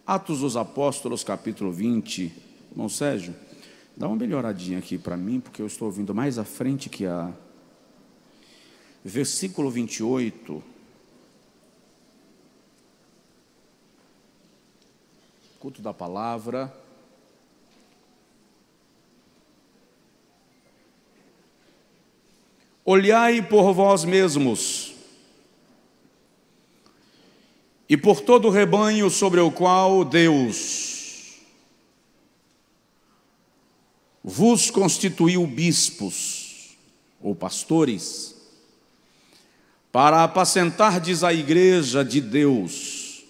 Atos dos Apóstolos, capítulo 20. Irmão Sérgio, dá uma melhoradinha aqui para mim, porque eu estou ouvindo mais à frente que a... Versículo 28. Culto da palavra. Olhai por vós mesmos e por todo o rebanho sobre o qual Deus vos constituiu bispos ou pastores, para apacentardes a igreja de Deus,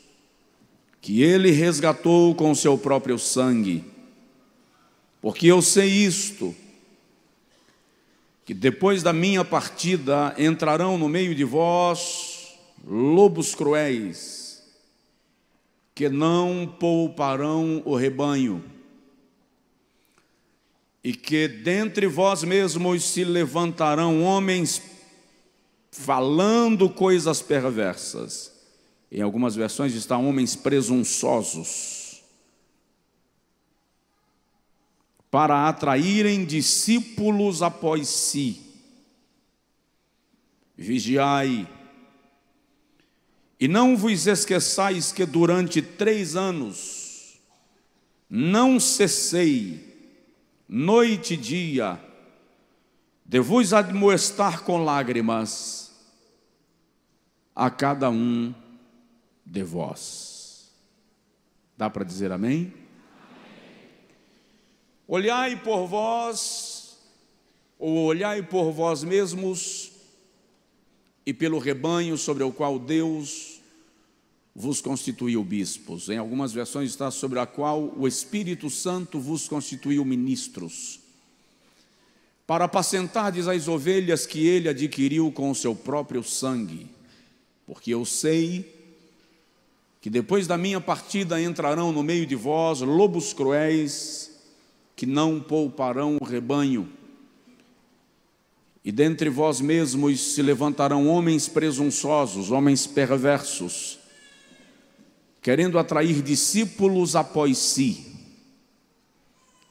que Ele resgatou com o seu próprio sangue. Porque eu sei isto, que depois da minha partida entrarão no meio de vós lobos cruéis, que não pouparão o rebanho, e que dentre vós mesmos se levantarão homens falando coisas perversas. Em algumas versões está homens presunçosos, para atraírem discípulos após si. Vigiai, e não vos esqueçais que durante 3 anos não cessei, noite e dia, de vos admoestar com lágrimas a cada um de vós. Dá para dizer amém? Olhai por vós, ou olhai por vós mesmos, e pelo rebanho sobre o qual Deus vos constituiu bispos. Em algumas versões está sobre a qual o Espírito Santo vos constituiu ministros, para apacentardes as ovelhas que Ele adquiriu com o seu próprio sangue. Porque eu sei que depois da minha partida entrarão no meio de vós lobos cruéis, que não pouparão o rebanho. E dentre vós mesmos se levantarão homens presunçosos, homens perversos, querendo atrair discípulos após si.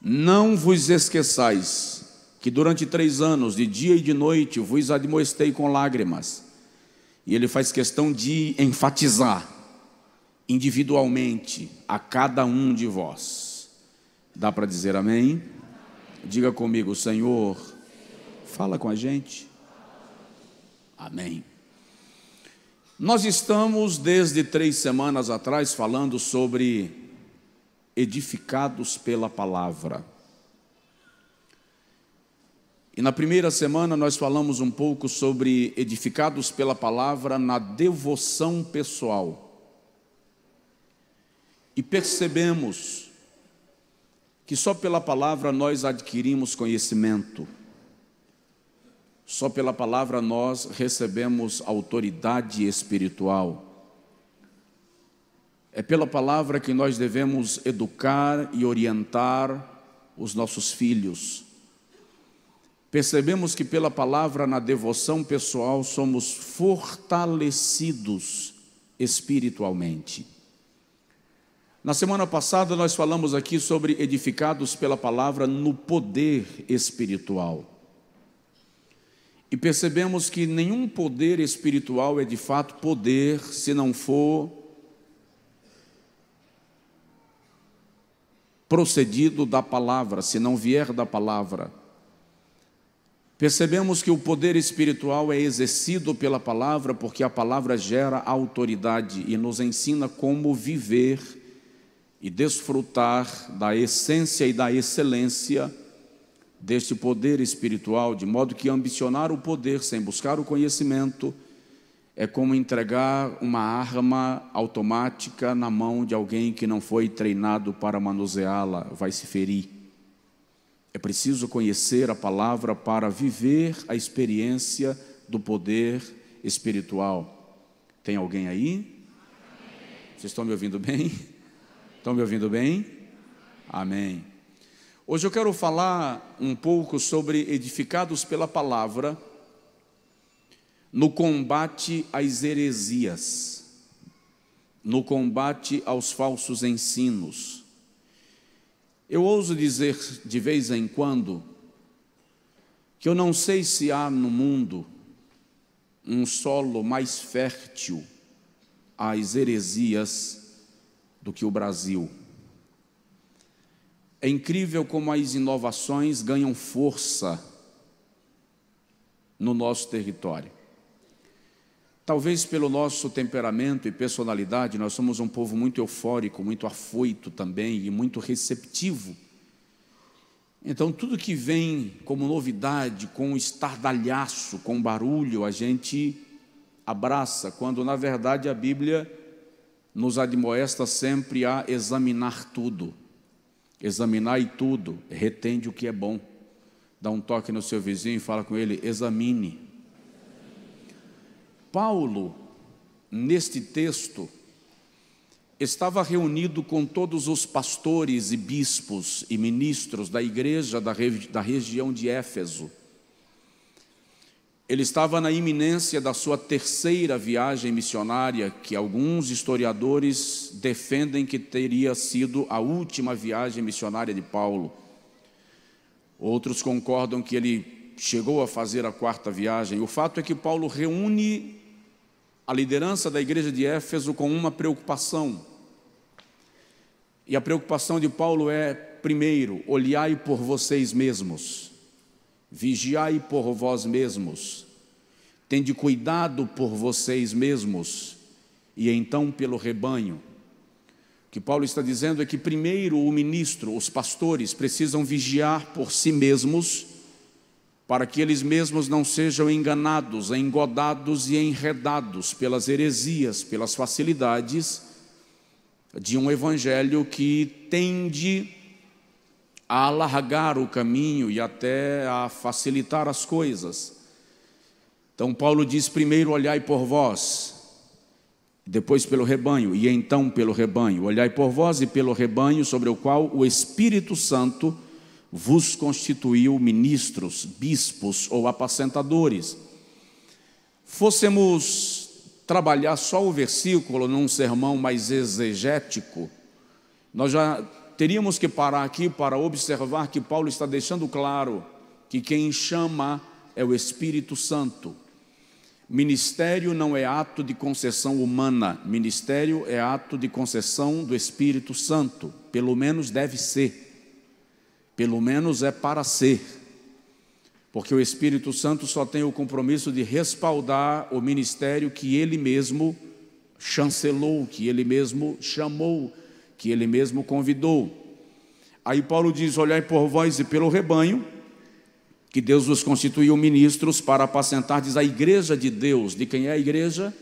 Não vos esqueçais que durante 3 anos, de dia e de noite, vos admoestei com lágrimas. E ele faz questão de enfatizar individualmente a cada um de vós. Dá para dizer amém? Diga comigo: Senhor, fala com a gente. Amém. Nós estamos desde 3 semanas atrás falando sobre edificados pela palavra. E na primeira semana nós falamos um pouco sobre edificados pela palavra na devoção pessoal. E percebemos que só pela palavra nós adquirimos conhecimento. Só pela palavra nós recebemos autoridade espiritual. É pela palavra que nós devemos educar e orientar os nossos filhos. Percebemos que pela palavra na devoção pessoal somos fortalecidos espiritualmente. Na semana passada nós falamos aqui sobre edificados pela palavra no poder espiritual. E percebemos que nenhum poder espiritual é de fato poder se não for procedido da palavra, se não vier da palavra. Percebemos que o poder espiritual é exercido pela palavra, porque a palavra gera autoridade e nos ensina como viver e desfrutar da essência e da excelência deste poder espiritual, de modo que ambicionar o poder sem buscar o conhecimento é como entregar uma arma automática na mão de alguém que não foi treinado para manuseá-la, vai se ferir. É preciso conhecer a palavra para viver a experiência do poder espiritual. Tem alguém aí? Vocês estão me ouvindo bem? Estão me ouvindo bem? Amém. Hoje eu quero falar um pouco sobre edificados pela palavra no combate às heresias. no combate aos falsos ensinos. Eu ouso dizer de vez em quando que eu não sei se há no mundo um solo mais fértil às heresias do que o Brasil. É incrível como as inovações ganham força no nosso território. Talvez pelo nosso temperamento e personalidade, nós somos um povo muito eufórico, muito afoito também e muito receptivo. Então, tudo que vem como novidade, com estardalhaço, com barulho, a gente abraça, quando na verdade a Bíblia nos admoesta sempre a examinar tudo. Examinai tudo, retende o que é bom. Dá um toque no seu vizinho e fala com ele, examine. Paulo, neste texto, estava reunido com todos os pastores e bispos e ministros da igreja da região de Éfeso. Ele estava na iminência da sua terceira viagem missionária, que alguns historiadores defendem que teria sido a última viagem missionária de Paulo. Outros concordam que ele chegou a fazer a quarta viagem. O fato é que Paulo reúne a liderança da igreja de Éfeso com uma preocupação. E a preocupação de Paulo é, primeiro, olhai por vocês mesmos, vigiai por vós mesmos, tende cuidado por vocês mesmos, e então pelo rebanho. O que Paulo está dizendo é que primeiro o ministro, os pastores, precisam vigiar por si mesmos, para que eles mesmos não sejam enganados, engodados e enredados pelas heresias, pelas facilidades de um evangelho que tende a alargar o caminho e até a facilitar as coisas. Então Paulo diz, primeiro olhai por vós, depois pelo rebanho, e então pelo rebanho. Olhai por vós e pelo rebanho, sobre o qual o Espírito Santo vos constituiu ministros, bispos ou apacentadores. Fôssemos trabalhar só o versículo num sermão mais exegético, nós já teríamos que parar aqui para observar que Paulo está deixando claro que quem chama é o Espírito Santo. Ministério não é ato de concessão humana, ministério é ato de concessão do Espírito Santo, pelo menos deve ser, pelo menos é para ser, porque o Espírito Santo só tem o compromisso de respaldar o ministério que Ele mesmo chancelou, que Ele mesmo chamou, que Ele mesmo convidou. Aí Paulo diz, olhai por vós e pelo rebanho, que Deus vos constituiu ministros para apacentardes a igreja de Deus. De quem é a igreja?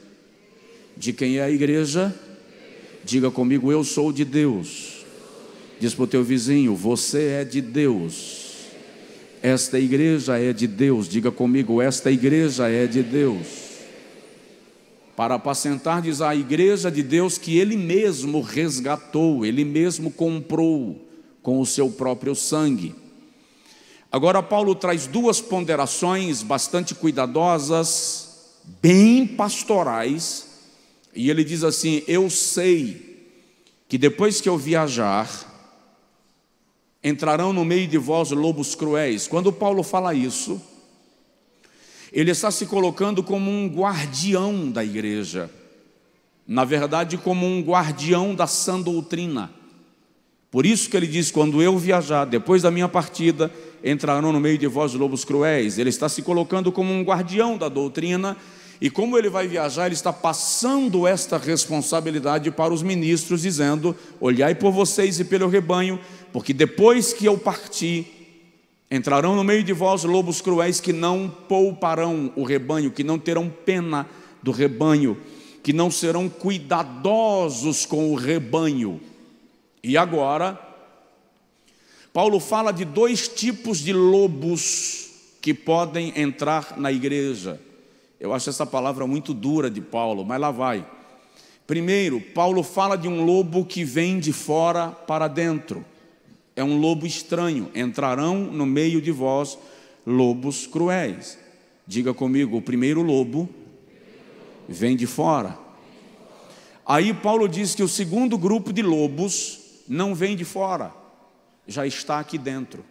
De quem é a igreja? Diga comigo, eu sou de Deus. Diz para o teu vizinho, você é de Deus. Esta igreja é de Deus. Diga comigo, esta igreja é de Deus. Para apacentardes a igreja de Deus que Ele mesmo resgatou, Ele mesmo comprou com o seu próprio sangue. Agora Paulo traz duas ponderações bastante cuidadosas, bem pastorais, e ele diz assim, eu sei que depois que eu viajar, entrarão no meio de vós lobos cruéis. Quando Paulo fala isso, ele está se colocando como um guardião da igreja, na verdade como um guardião da sã doutrina. Por isso que ele diz, quando eu viajar, depois da minha partida, entrarão no meio de vós lobos cruéis. Ele está se colocando como um guardião da doutrina, e como ele vai viajar, ele está passando esta responsabilidade para os ministros, dizendo, olhai por vocês e pelo rebanho, porque depois que eu partir, entrarão no meio de vós lobos cruéis que não pouparão o rebanho, que não terão pena do rebanho, que não serão cuidadosos com o rebanho. E agora, Paulo fala de dois tipos de lobos que podem entrar na igreja. Eu acho essa palavra muito dura de Paulo, mas lá vai. Primeiro, Paulo fala de um lobo que vem de fora para dentro. É um lobo estranho. Entrarão no meio de vós lobos cruéis. Diga comigo, o primeiro lobo vem de fora. Aí Paulo diz que o segundo grupo de lobos não vem de fora, já está aqui dentro.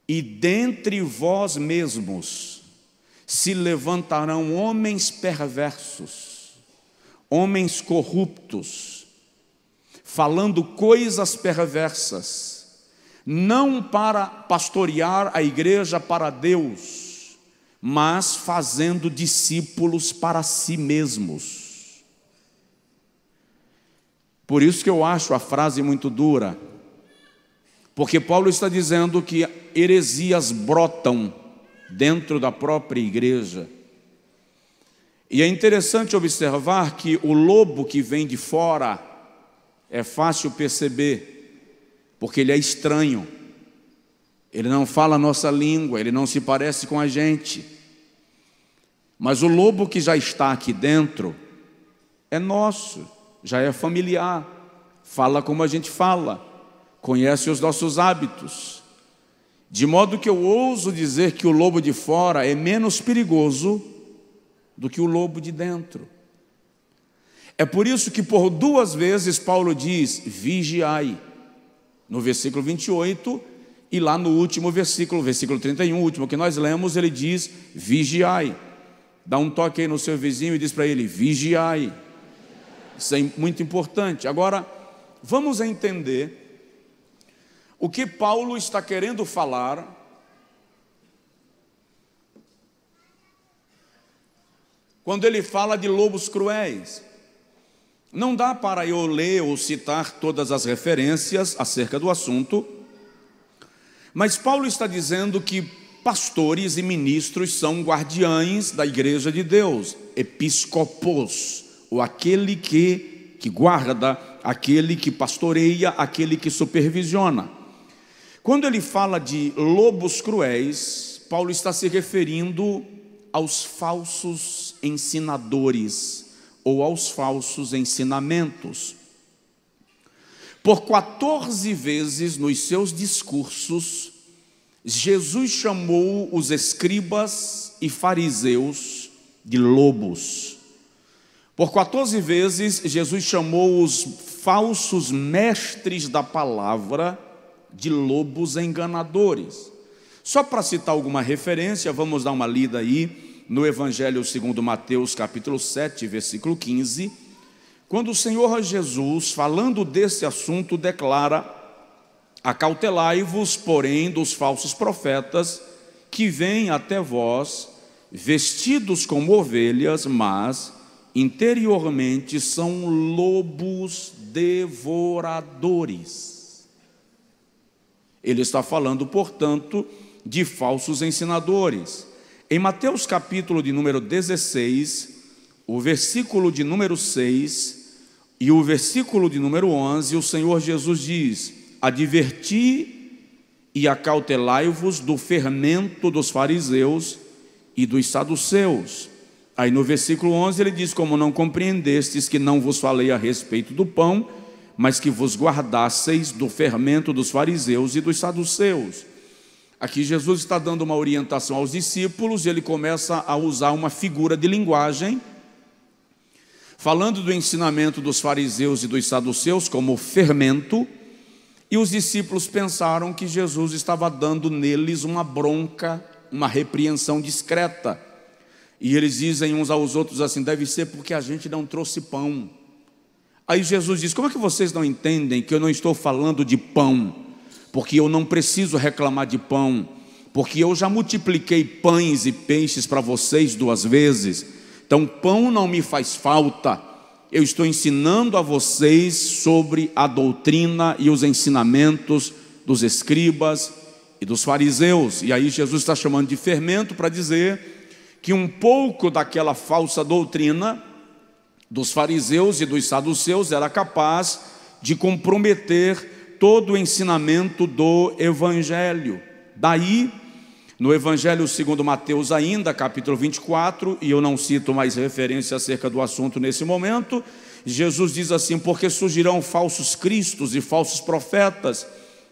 E dentre vós mesmos se levantarão homens perversos, homens corruptos, falando coisas perversas, não para pastorear a igreja para Deus, mas fazendo discípulos para si mesmos. Por isso que eu acho a frase muito dura, porque Paulo está dizendo que heresias brotam dentro da própria igreja. E é interessante observar que o lobo que vem de fora é fácil perceber, porque ele é estranho, ele não fala a nossa língua, ele não se parece com a gente. Mas o lobo que já está aqui dentro é nosso, já é familiar, fala como a gente fala, conhece os nossos hábitos, de modo que eu ouso dizer que o lobo de fora é menos perigoso do que o lobo de dentro. É por isso que por 2 vezes Paulo diz, vigiai, no versículo 28, e lá no último versículo 31, o último que nós lemos, ele diz, vigiai. Dá um toque aí no seu vizinho e diz para ele, vigiai. Isso é muito importante. Agora, vamos entender o que Paulo está querendo falar quando ele fala de lobos cruéis. Não dá para eu ler ou citar todas as referências acerca do assunto, mas Paulo está dizendo que pastores e ministros são guardiães da igreja de Deus, episcopos, ou aquele que guarda, aquele que pastoreia, aquele que supervisiona. Quando ele fala de lobos cruéis, Paulo está se referindo aos falsos ensinadores ou aos falsos ensinamentos. Por 14 vezes nos seus discursos, Jesus chamou os escribas e fariseus de lobos. Por 14 vezes, Jesus chamou os falsos mestres da palavra de lobos enganadores. Só para citar alguma referência, vamos dar uma lida aí no Evangelho segundo Mateus, capítulo 7, versículo 15, quando o Senhor Jesus, falando desse assunto, declara: acautelai-vos, porém, dos falsos profetas, que vêm até vós, vestidos como ovelhas, mas interiormente são lobos devoradores. Ele está falando, portanto, de falsos ensinadores. Em Mateus capítulo de número 16, o versículo de número 6 e o versículo de número 11, o Senhor Jesus diz: adverti e acautelai-vos do fermento dos fariseus e dos saduceus. Aí no versículo 11 ele diz: como não compreendestes que não vos falei a respeito do pão, mas que vos guardasseis do fermento dos fariseus e dos saduceus. Aqui Jesus está dando uma orientação aos discípulos e ele começa a usar uma figura de linguagem, falando do ensinamento dos fariseus e dos saduceus como fermento, e os discípulos pensaram que Jesus estava dando neles uma bronca, uma repreensão discreta. E eles dizem uns aos outros assim: deve ser porque a gente não trouxe pão. Aí Jesus diz: como é que vocês não entendem que eu não estou falando de pão? Porque eu não preciso reclamar de pão, porque eu já multipliquei pães e peixes para vocês 2 vezes. Então pão não me faz falta. Eu estou ensinando a vocês sobre a doutrina e os ensinamentos dos escribas e dos fariseus. E aí Jesus está chamando de fermento para dizer que um pouco daquela falsa doutrina dos fariseus e dos saduceus era capaz de comprometer todo o ensinamento do Evangelho. Daí, no Evangelho segundo Mateus ainda, capítulo 24, e eu não cito mais referência acerca do assunto nesse momento, Jesus diz assim: porque surgirão falsos cristos e falsos profetas,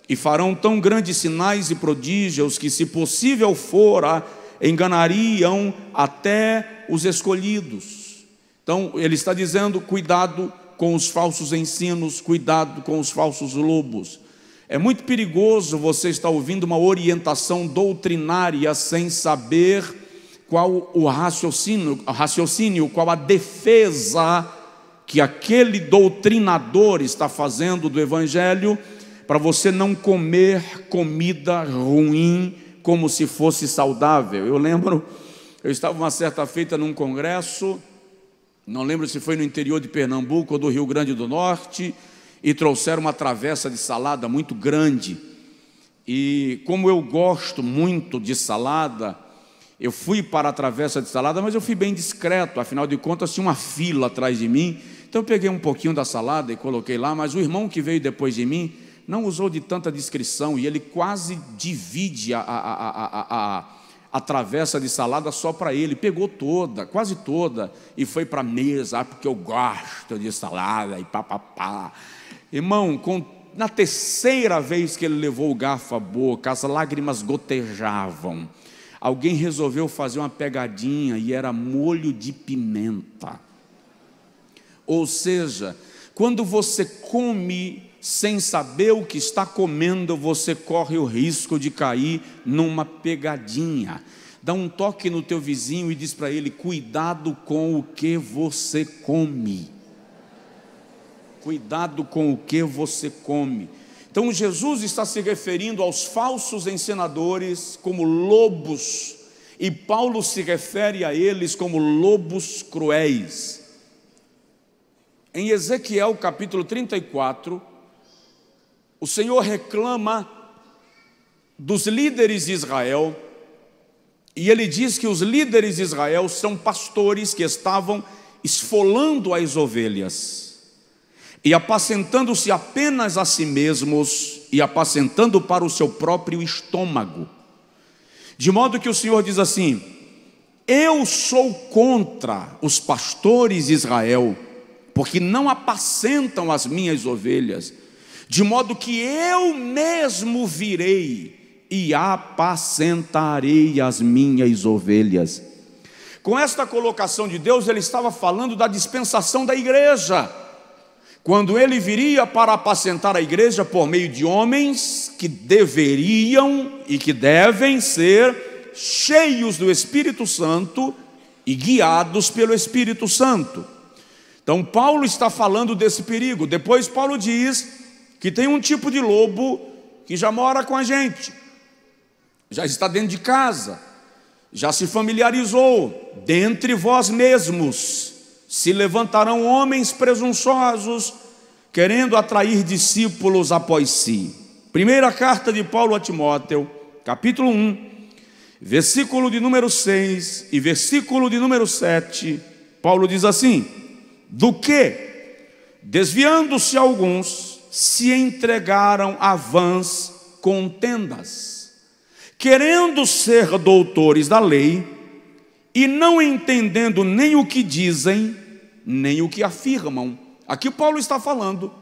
e farão tão grandes sinais e prodígios, que se possível fora, enganariam até os escolhidos. Então, ele está dizendo: cuidado com os falsos ensinos, cuidado com os falsos lobos. É muito perigoso você estar ouvindo uma orientação doutrinária sem saber qual o raciocínio, qual a defesa que aquele doutrinador está fazendo do Evangelho, para você não comer comida ruim como se fosse saudável. Eu lembro, eu estava uma certa feita num congresso, não lembro se foi no interior de Pernambuco ou do Rio Grande do Norte, e trouxeram uma travessa de salada muito grande. E como eu gosto muito de salada, eu fui para a travessa de salada, mas eu fui bem discreto, afinal de contas tinha uma fila atrás de mim. Então eu peguei um pouquinho da salada e coloquei lá, mas o irmão que veio depois de mim não usou de tanta discrição, e ele quase divide a travessa de salada só para ele. Pegou toda, quase toda, e foi para a mesa, porque eu gosto de salada e papapá. Irmão, na terceira vez que ele levou o garfo à boca, as lágrimas gotejavam. Alguém resolveu fazer uma pegadinha e era molho de pimenta. Ou seja, quando você come sem saber o que está comendo, você corre o risco de cair numa pegadinha. Dá um toque no teu vizinho e diz para ele: cuidado com o que você come. Cuidado com o que você come. Então Jesus está se referindo aos falsos ensinadores como lobos, e Paulo se refere a eles como lobos cruéis. Em Ezequiel capítulo 34, o Senhor reclama dos líderes de Israel, e ele diz que os líderes de Israel são pastores que estavam esfolando as ovelhas e apacentando-se apenas a si mesmos e apacentando para o seu próprio estômago. De modo que o Senhor diz assim: eu sou contra os pastores de Israel, porque não apacentam as minhas ovelhas, de modo que eu mesmo virei e apacentarei as minhas ovelhas. Com esta colocação de Deus, ele estava falando da dispensação da igreja, quando ele viria para apacentar a igreja por meio de homens que deveriam e que devem ser cheios do Espírito Santo e guiados pelo Espírito Santo. Então Paulo está falando desse perigo. Depois Paulo diz que tem um tipo de lobo que já mora com a gente, já está dentro de casa, já se familiarizou. Dentre vós mesmos se levantarão homens presunçosos, querendo atrair discípulos após si. Primeira carta de Paulo a Timóteo, capítulo 1, versículo de número 6 e versículo de número 7, Paulo diz assim: do que, desviando-se alguns, se entregaram a vãs contendas, querendo ser doutores da lei, e não entendendo nem o que dizem, nem o que afirmam. Aqui Paulo está falando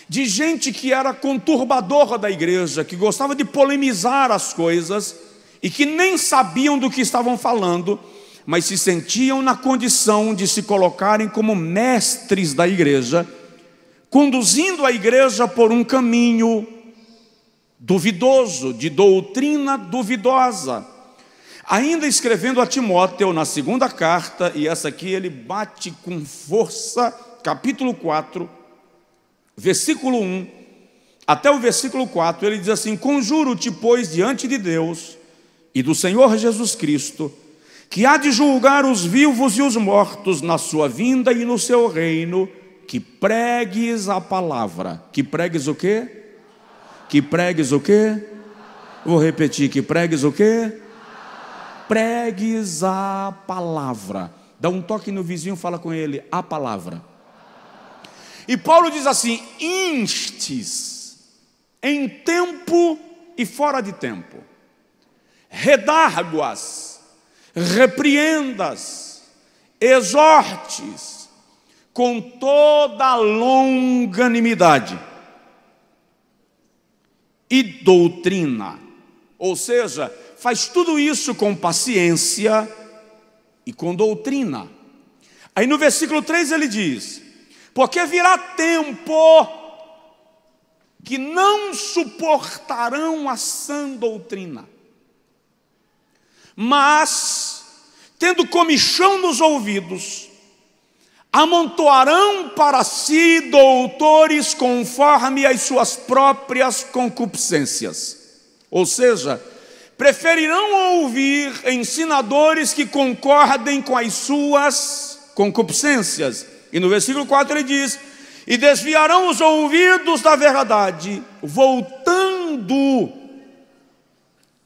de gente que era conturbadora da igreja, que gostava de polemizar as coisas, e que nem sabiam do que estavam falando, mas se sentiam na condição de se colocarem como mestres da igreja, conduzindo a igreja por um caminho duvidoso, de doutrina duvidosa. Ainda escrevendo a Timóteo na segunda carta, e essa aqui ele bate com força, capítulo 4, versículo 1, até o versículo 4, ele diz assim: conjuro-te, pois, diante de Deus e do Senhor Jesus Cristo, que há de julgar os vivos e os mortos na sua vinda e no seu reino, que pregues a palavra. Que pregues o quê? Que pregues o quê? Vou repetir: que pregues o quê? Pregues a palavra. Dá um toque no vizinho, fala com ele: a palavra. E Paulo diz assim: instes em tempo e fora de tempo, redarguas, repreendas, exortes com toda longanimidade e doutrina. Ou seja, faz tudo isso com paciência e com doutrina. Aí no versículo 3 ele diz: porque virá tempo que não suportarão a sã doutrina, mas, tendo comichão nos ouvidos, amontoarão para si doutores conforme as suas próprias concupiscências. Ou seja, preferirão ouvir ensinadores que concordem com as suas concupiscências. E no versículo 4 ele diz: e desviarão os ouvidos da verdade, voltando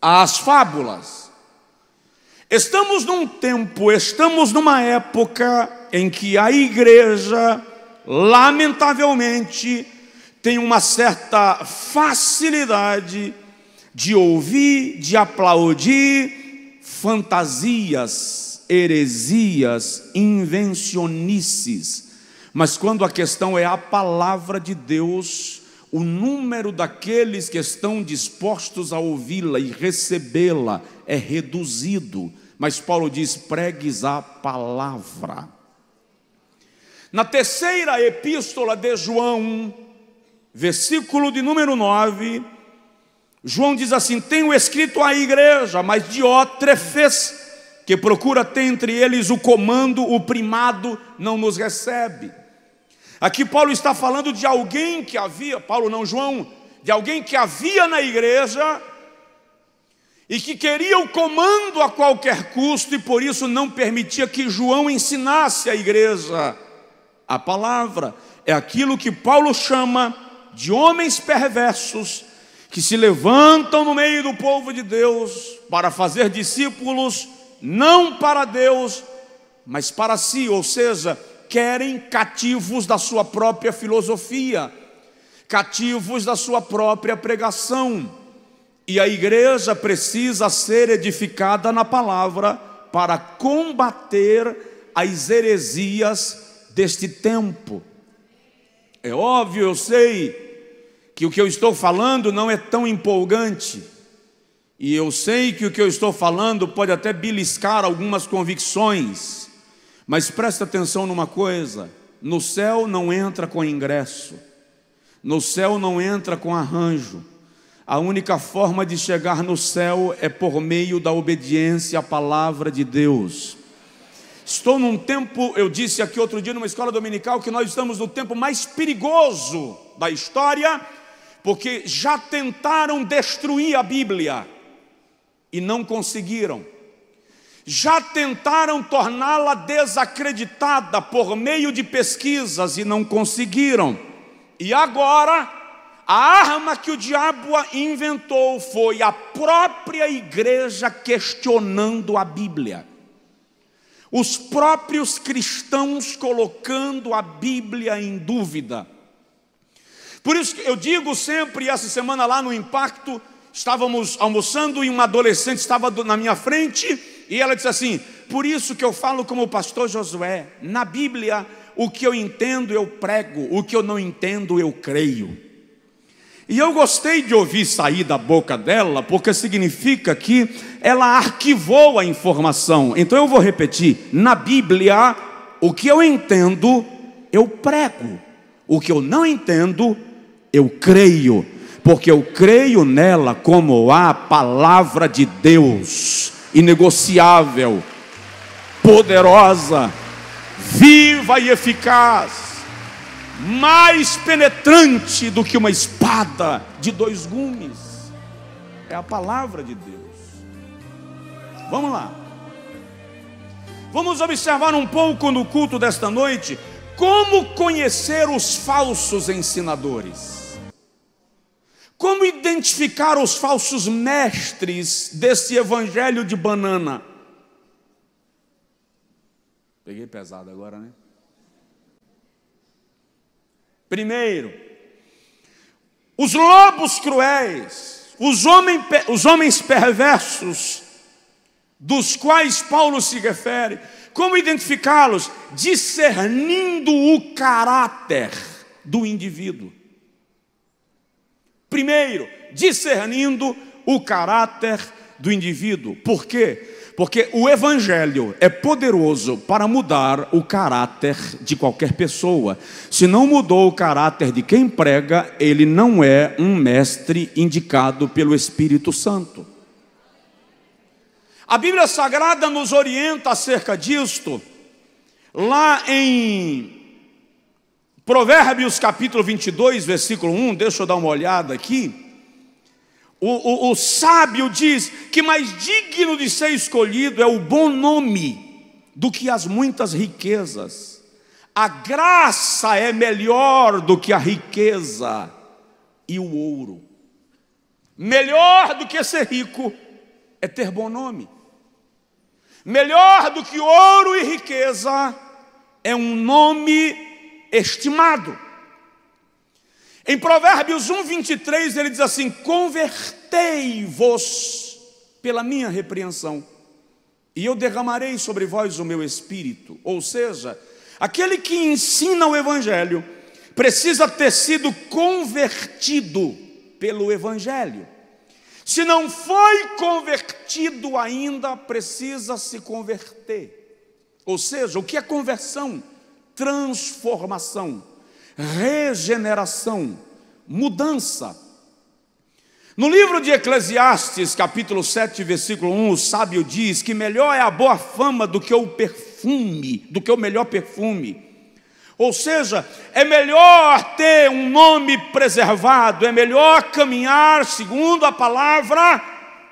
às fábulas. Estamos num tempo, estamos numa época em que a igreja, lamentavelmente, tem uma certa facilidade de ouvir, de aplaudir fantasias, heresias, invencionices. Mas quando a questão é a palavra de Deus, o número daqueles que estão dispostos a ouvi-la e recebê-la é reduzido. Mas Paulo diz: pregues a palavra. Na terceira epístola de João, versículo de número 9, João diz assim: tenho escrito à igreja, mas Diótrefes, que procura ter entre eles o comando, o primado, não nos recebe. Aqui Paulo está falando de alguém que havia, Paulo não, João, de alguém que havia na igreja e que queria o comando a qualquer custo, e por isso não permitia que João ensinasse à igreja a palavra. É aquilo que Paulo chama de homens perversos, que se levantam no meio do povo de Deus para fazer discípulos, não para Deus, mas para si. Ou seja, querem cativos da sua própria filosofia, cativos da sua própria pregação. E a igreja precisa ser edificada na palavra para combater as heresias deste tempo. É óbvio, eu sei que o que eu estou falando não é tão empolgante, e eu sei que o que eu estou falando pode até beliscar algumas convicções, mas presta atenção numa coisa: no céu não entra com ingresso, no céu não entra com arranjo. A única forma de chegar no céu é por meio da obediência à palavra de Deus. Estou num tempo, eu disse aqui outro dia numa escola dominical, que nós estamos no tempo mais perigoso da história, porque já tentaram destruir a Bíblia e não conseguiram. Já tentaram torná-la desacreditada por meio de pesquisas e não conseguiram. E agora, a arma que o diabo inventou foi a própria igreja questionando a Bíblia. Os próprios cristãos colocando a Bíblia em dúvida. Por isso que eu digo sempre, essa semana lá no Impacto, estávamos almoçando e uma adolescente estava na minha frente e ela disse assim: por isso que eu falo como o pastor Josué, na Bíblia o que eu entendo eu prego, o que eu não entendo eu creio. E eu gostei de ouvir sair da boca dela, porque significa que ela arquivou a informação. Então eu vou repetir: na Bíblia, o que eu entendo, eu prego. O que eu não entendo, eu creio. Porque eu creio nela como a palavra de Deus, inegociável, poderosa, viva e eficaz, mais penetrante do que uma espada de dois gumes. É a palavra de Deus. Vamos lá. Vamos observar um pouco no culto desta noite como conhecer os falsos ensinadores. Como identificar os falsos mestres desse evangelho de banana. Peguei pesado agora, né? Primeiro, os lobos cruéis, os homens perversos, dos quais Paulo se refere. Como identificá-los? Discernindo o caráter do indivíduo. Primeiro, discernindo o caráter do indivíduo. Por quê? Porque o Evangelho é poderoso para mudar o caráter de qualquer pessoa. Se não mudou o caráter de quem prega, ele não é um mestre indicado pelo Espírito Santo. A Bíblia Sagrada nos orienta acerca disto, lá em Provérbios capítulo 22, versículo 1, deixa eu dar uma olhada aqui. O sábio diz que mais digno de ser escolhido é o bom nome do que as muitas riquezas. A graça é melhor do que a riqueza e o ouro. Melhor do que ser rico é ter bom nome. Melhor do que ouro e riqueza é um nome estimado. Em Provérbios 1, 23, ele diz assim: convertei-vos pela minha repreensão, e eu derramarei sobre vós o meu espírito. Ou seja, aquele que ensina o Evangelho precisa ter sido convertido pelo Evangelho. Se não foi convertido ainda, precisa se converter. Ou seja, o que é conversão? Transformação, regeneração, mudança. No livro de Eclesiastes, capítulo 7, versículo 1, o sábio diz que melhor é a boa fama do que o perfume, do que o melhor perfume. Ou seja, é melhor ter um nome preservado, é melhor caminhar segundo a palavra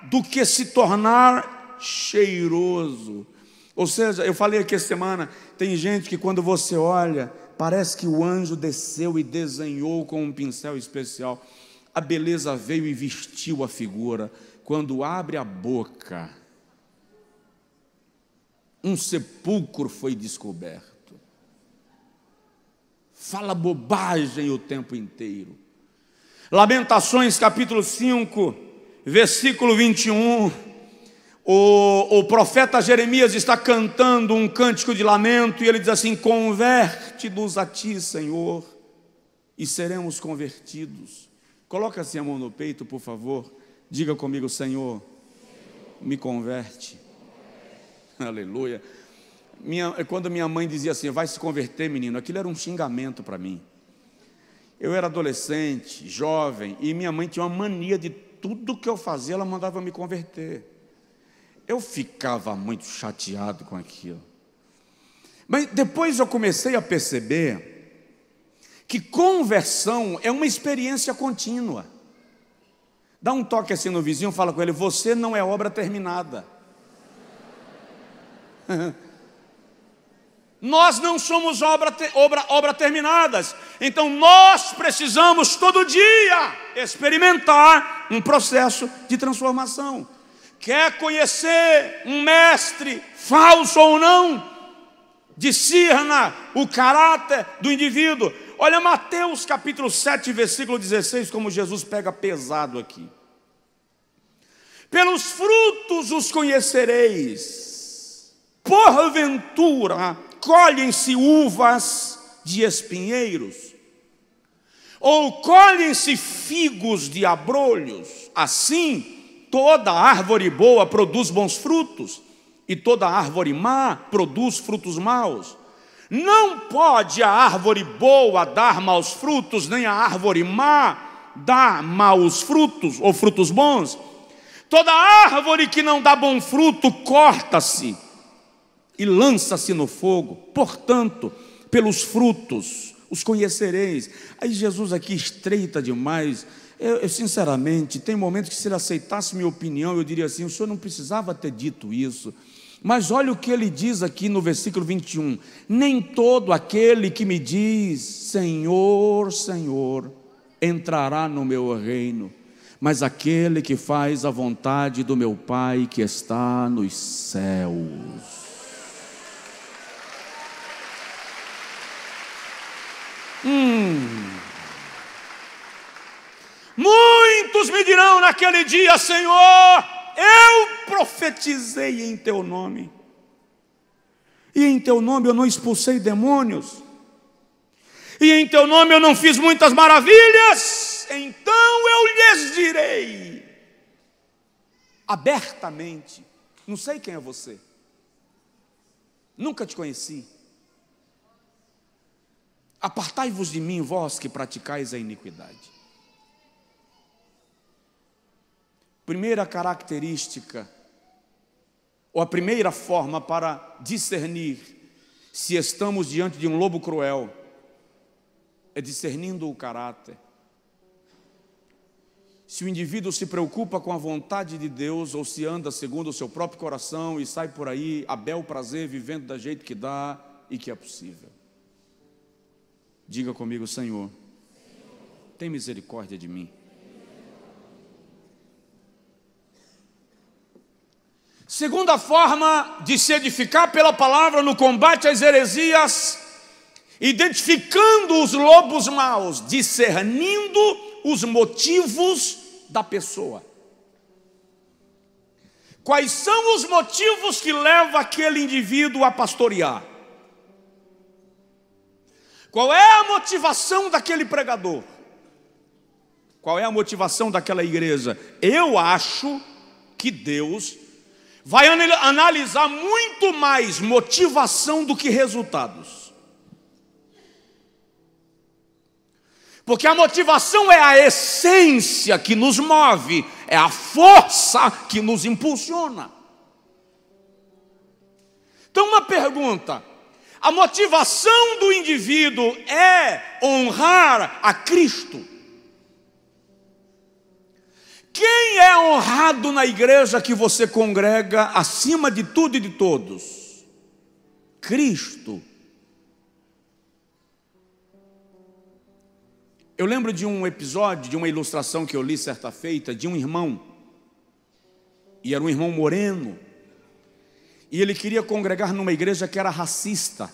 do que se tornar cheiroso. Ou seja, eu falei aqui essa semana, tem gente que quando você olha, parece que o anjo desceu e desenhou com um pincel especial. A beleza veio e vestiu a figura. Quando abre a boca, um sepulcro foi descoberto. Fala bobagem o tempo inteiro. Lamentações capítulo 5, versículo 21. O profeta Jeremias está cantando um cântico de lamento e ele diz assim: converte-nos a ti, Senhor, e seremos convertidos. Coloca assim a mão no peito, por favor. Diga comigo: Senhor, me converte. Aleluia. Quando minha mãe dizia assim: vai se converter, menino, aquilo era um xingamento para mim. Eu era adolescente, jovem, e minha mãe tinha uma mania de tudo que eu fazia, ela mandava me converter. Eu ficava muito chateado com aquilo. Mas depois eu comecei a perceber que conversão é uma experiência contínua. Dá um toque assim no vizinho, fala com ele: você não é obra terminada. Nós não somos obra terminadas. Então nós precisamos todo dia experimentar um processo de transformação. Quer conhecer um mestre, falso ou não? Discirna o caráter do indivíduo. Olha Mateus capítulo 7, versículo 16, como Jesus pega pesado aqui. Pelos frutos os conhecereis. Porventura colhem-se uvas de espinheiros, ou colhem-se figos de abrolhos. Assim, toda árvore boa produz bons frutos, e toda árvore má produz frutos maus. Não pode a árvore boa dar maus frutos, nem a árvore má dar maus frutos, ou frutos bons. Toda árvore que não dá bom fruto, corta-se e lança-se no fogo. Portanto, pelos frutos os conhecereis. Aí Jesus aqui estreita demais. Eu sinceramente, tem momentos que se ele aceitasse minha opinião, eu diria assim: o senhor não precisava ter dito isso. Mas olha o que ele diz aqui no versículo 21. Nem todo aquele que me diz Senhor, Senhor, entrará no meu reino, mas aquele que faz a vontade do meu Pai que está nos céus. Muitos me dirão naquele dia: Senhor, eu profetizei em teu nome, e em teu nome eu não expulsei demônios, e em teu nome eu não fiz muitas maravilhas. Então eu lhes direi abertamente: Não sei quem é você. Nunca te conheci. Apartai-vos de mim, vós que praticais a iniquidade. Primeira característica, ou a primeira forma para discernir se estamos diante de um lobo cruel, é discernindo o caráter. Se o indivíduo se preocupa com a vontade de Deus, ou se anda segundo o seu próprio coração e sai por aí a bel prazer, vivendo da jeito que dá e que é possível. Diga comigo: Senhor, tem misericórdia de mim. Segunda forma de se edificar pela palavra no combate às heresias, identificando os lobos maus, discernindo os motivos da pessoa. Quais são os motivos que levam aquele indivíduo a pastorear? Qual é a motivação daquele pregador? Qual é a motivação daquela igreja? Eu acho que Deus vai analisar muito mais motivação do que resultados. Porque a motivação é a essência que nos move, é a força que nos impulsiona. Então, uma pergunta: a motivação do indivíduo é honrar a Cristo? Quem é honrado na igreja que você congrega acima de tudo e de todos? Cristo. Eu lembro de um episódio, de uma ilustração que eu li certa feita, de um irmão, e era um irmão moreno, e ele queria congregar numa igreja que era racista.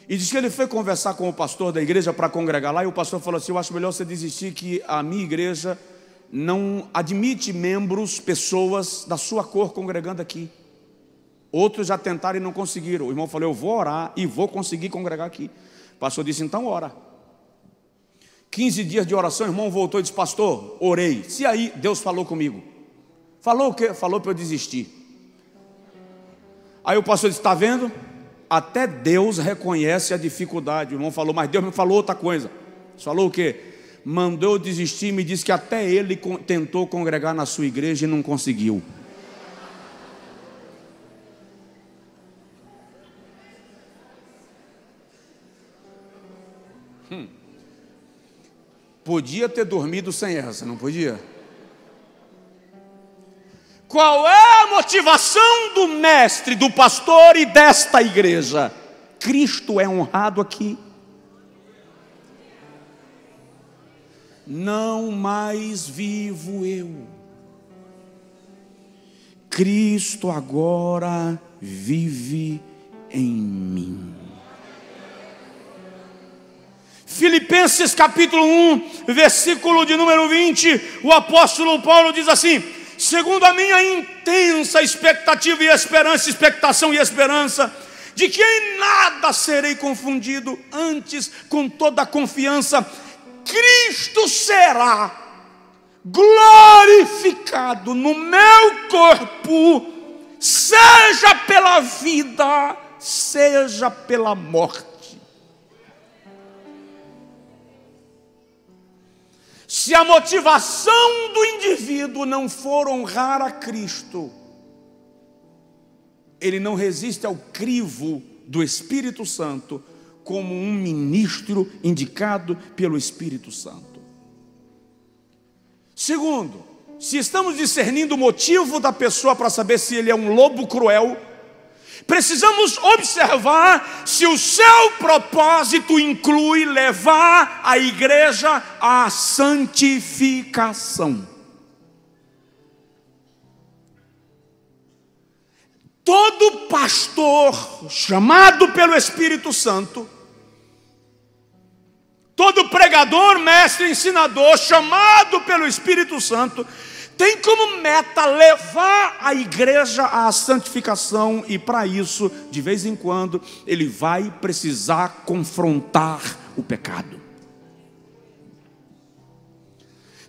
E diz que ele foi conversar com o pastor da igreja para congregar lá, e o pastor falou assim: eu acho melhor você desistir, que a minha igreja não admite membros, pessoas da sua cor congregando aqui. Outros já tentaram e não conseguiram. O irmão falou: eu vou orar e vou conseguir congregar aqui. O pastor disse: então ora. 15 dias de oração, o irmão voltou e disse: pastor, orei. Se aí, Deus falou comigo. Falou o quê? Falou para eu desistir. Aí o pastor disse: está vendo? Até Deus reconhece a dificuldade. O irmão falou: mas Deus me falou outra coisa. Falou o quê? Mandou eu desistir e me disse que até ele tentou congregar na sua igreja e não conseguiu. Podia ter dormido sem essa, não podia? Qual é a motivação do mestre, do pastor e desta igreja? Cristo é honrado aqui. Não mais vivo eu, Cristo agora vive em mim. Filipenses capítulo 1, versículo de número 20, o apóstolo Paulo diz assim: segundo a minha intensa expectativa e esperança, expectação e esperança, de que em nada serei confundido, antes com toda a confiança, Cristo será glorificado no meu corpo, seja pela vida, seja pela morte. Se a motivação do indivíduo não for honrar a Cristo, ele não resiste ao crivo do Espírito Santo como um ministro indicado pelo Espírito Santo. Segundo, se estamos discernindo o motivo da pessoa para saber se ele é um lobo cruel, precisamos observar se o seu propósito inclui levar a igreja à santificação. Todo pastor chamado pelo Espírito Santo, todo pregador, mestre, ensinador chamado pelo Espírito Santo, tem como meta levar a igreja à santificação, e para isso, de vez em quando, ele vai precisar confrontar o pecado.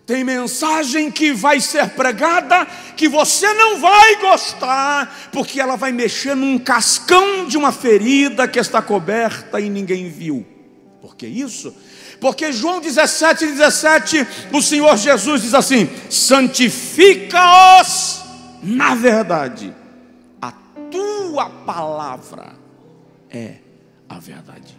Tem mensagem que vai ser pregada que você não vai gostar, porque ela vai mexer num cascão de uma ferida que está coberta e ninguém viu. Por que isso? Porque João 17:17, o Senhor Jesus diz assim: santifica-os na verdade, a tua palavra é a verdade.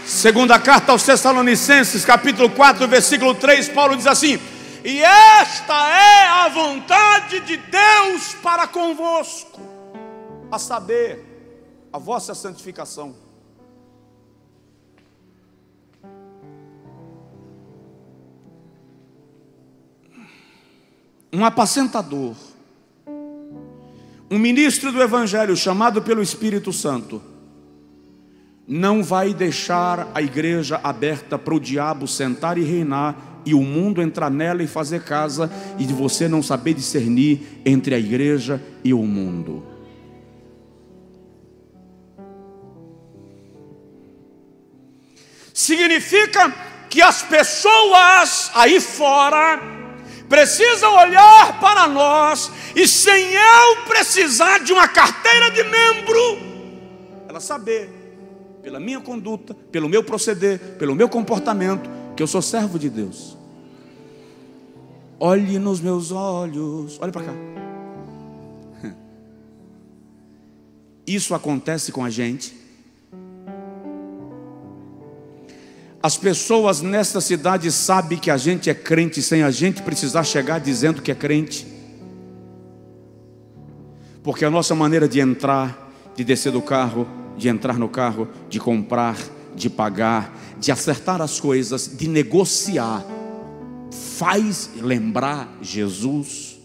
Segunda carta aos Tessalonicenses, capítulo 4, versículo 3, Paulo diz assim: e esta é a vontade de Deus para convosco, a saber, a vossa santificação. Um apacentador, um ministro do Evangelho chamado pelo Espírito Santo, não vai deixar a igreja aberta para o diabo sentar e reinar, e o mundo entrar nela e fazer casa, e de você não saber discernir entre a igreja e o mundo. Significa que as pessoas aí fora precisam olhar para nós, e sem eu precisar de uma carteira de membro, ela saber, pela minha conduta, pelo meu proceder, pelo meu comportamento, que eu sou servo de Deus. Olhe nos meus olhos, olhe para cá. Isso acontece com a gente. As pessoas nesta cidade sabem que a gente é crente sem a gente precisar chegar dizendo que é crente. Porque a nossa maneira de entrar, de descer do carro, de entrar no carro, de comprar, de pagar, de acertar as coisas, de negociar, faz lembrar Jesus.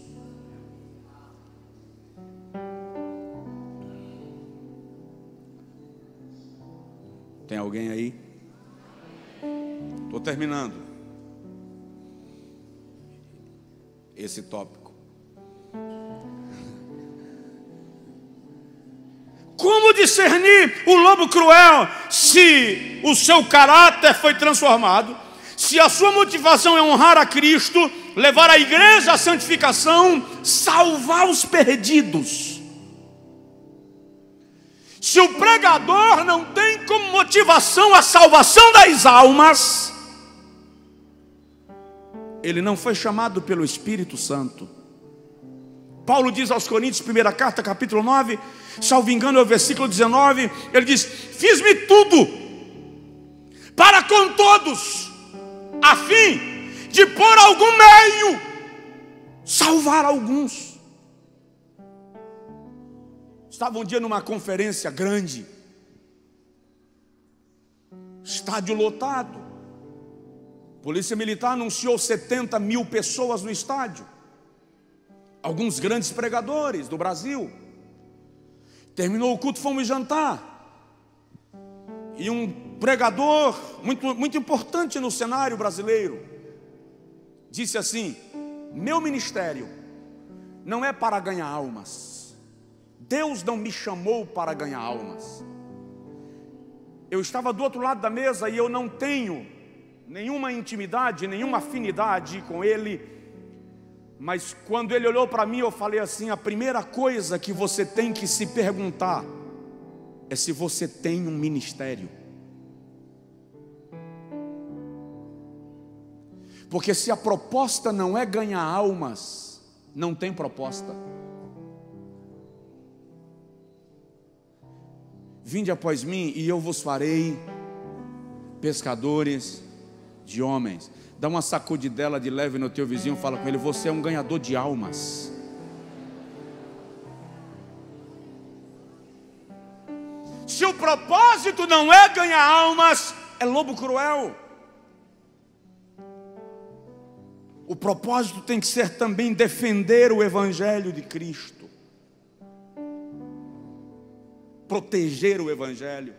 Tem alguém aí? Estou terminando esse tópico. Como discernir o lobo cruel se o seu caráter foi transformado, se a sua motivação é honrar a Cristo, levar a igreja à santificação, salvar os perdidos? Se o pregador não tem como motivação a salvação das almas, ele não foi chamado pelo Espírito Santo. Paulo diz aos Coríntios, primeira carta, capítulo 9, salvo engano é o versículo 19, ele diz: fiz-me tudo para com todos, a fim de por algum meio salvar alguns. Estava um dia numa conferência grande, estádio lotado, Polícia Militar anunciou 70 mil pessoas no estádio, alguns grandes pregadores do Brasil. Terminou o culto, fomos jantar, e um pregador muito importante no cenário brasileiro disse assim: meu ministério não é para ganhar almas, Deus não me chamou para ganhar almas. Eu estava do outro lado da mesa e eu não tenho nenhuma intimidade, nenhuma afinidade com ele, mas quando ele olhou para mim, eu falei assim: a primeira coisa que você tem que se perguntar é se você tem um ministério. Porque se a proposta não é ganhar almas, não tem proposta. Vinde após mim e eu vos farei pescadores de homens. Dá uma sacudidela de leve no teu vizinho, fala com ele: você é um ganhador de almas. Se o propósito não é ganhar almas, é lobo cruel. O propósito tem que ser também defender o Evangelho de Cristo, proteger o Evangelho,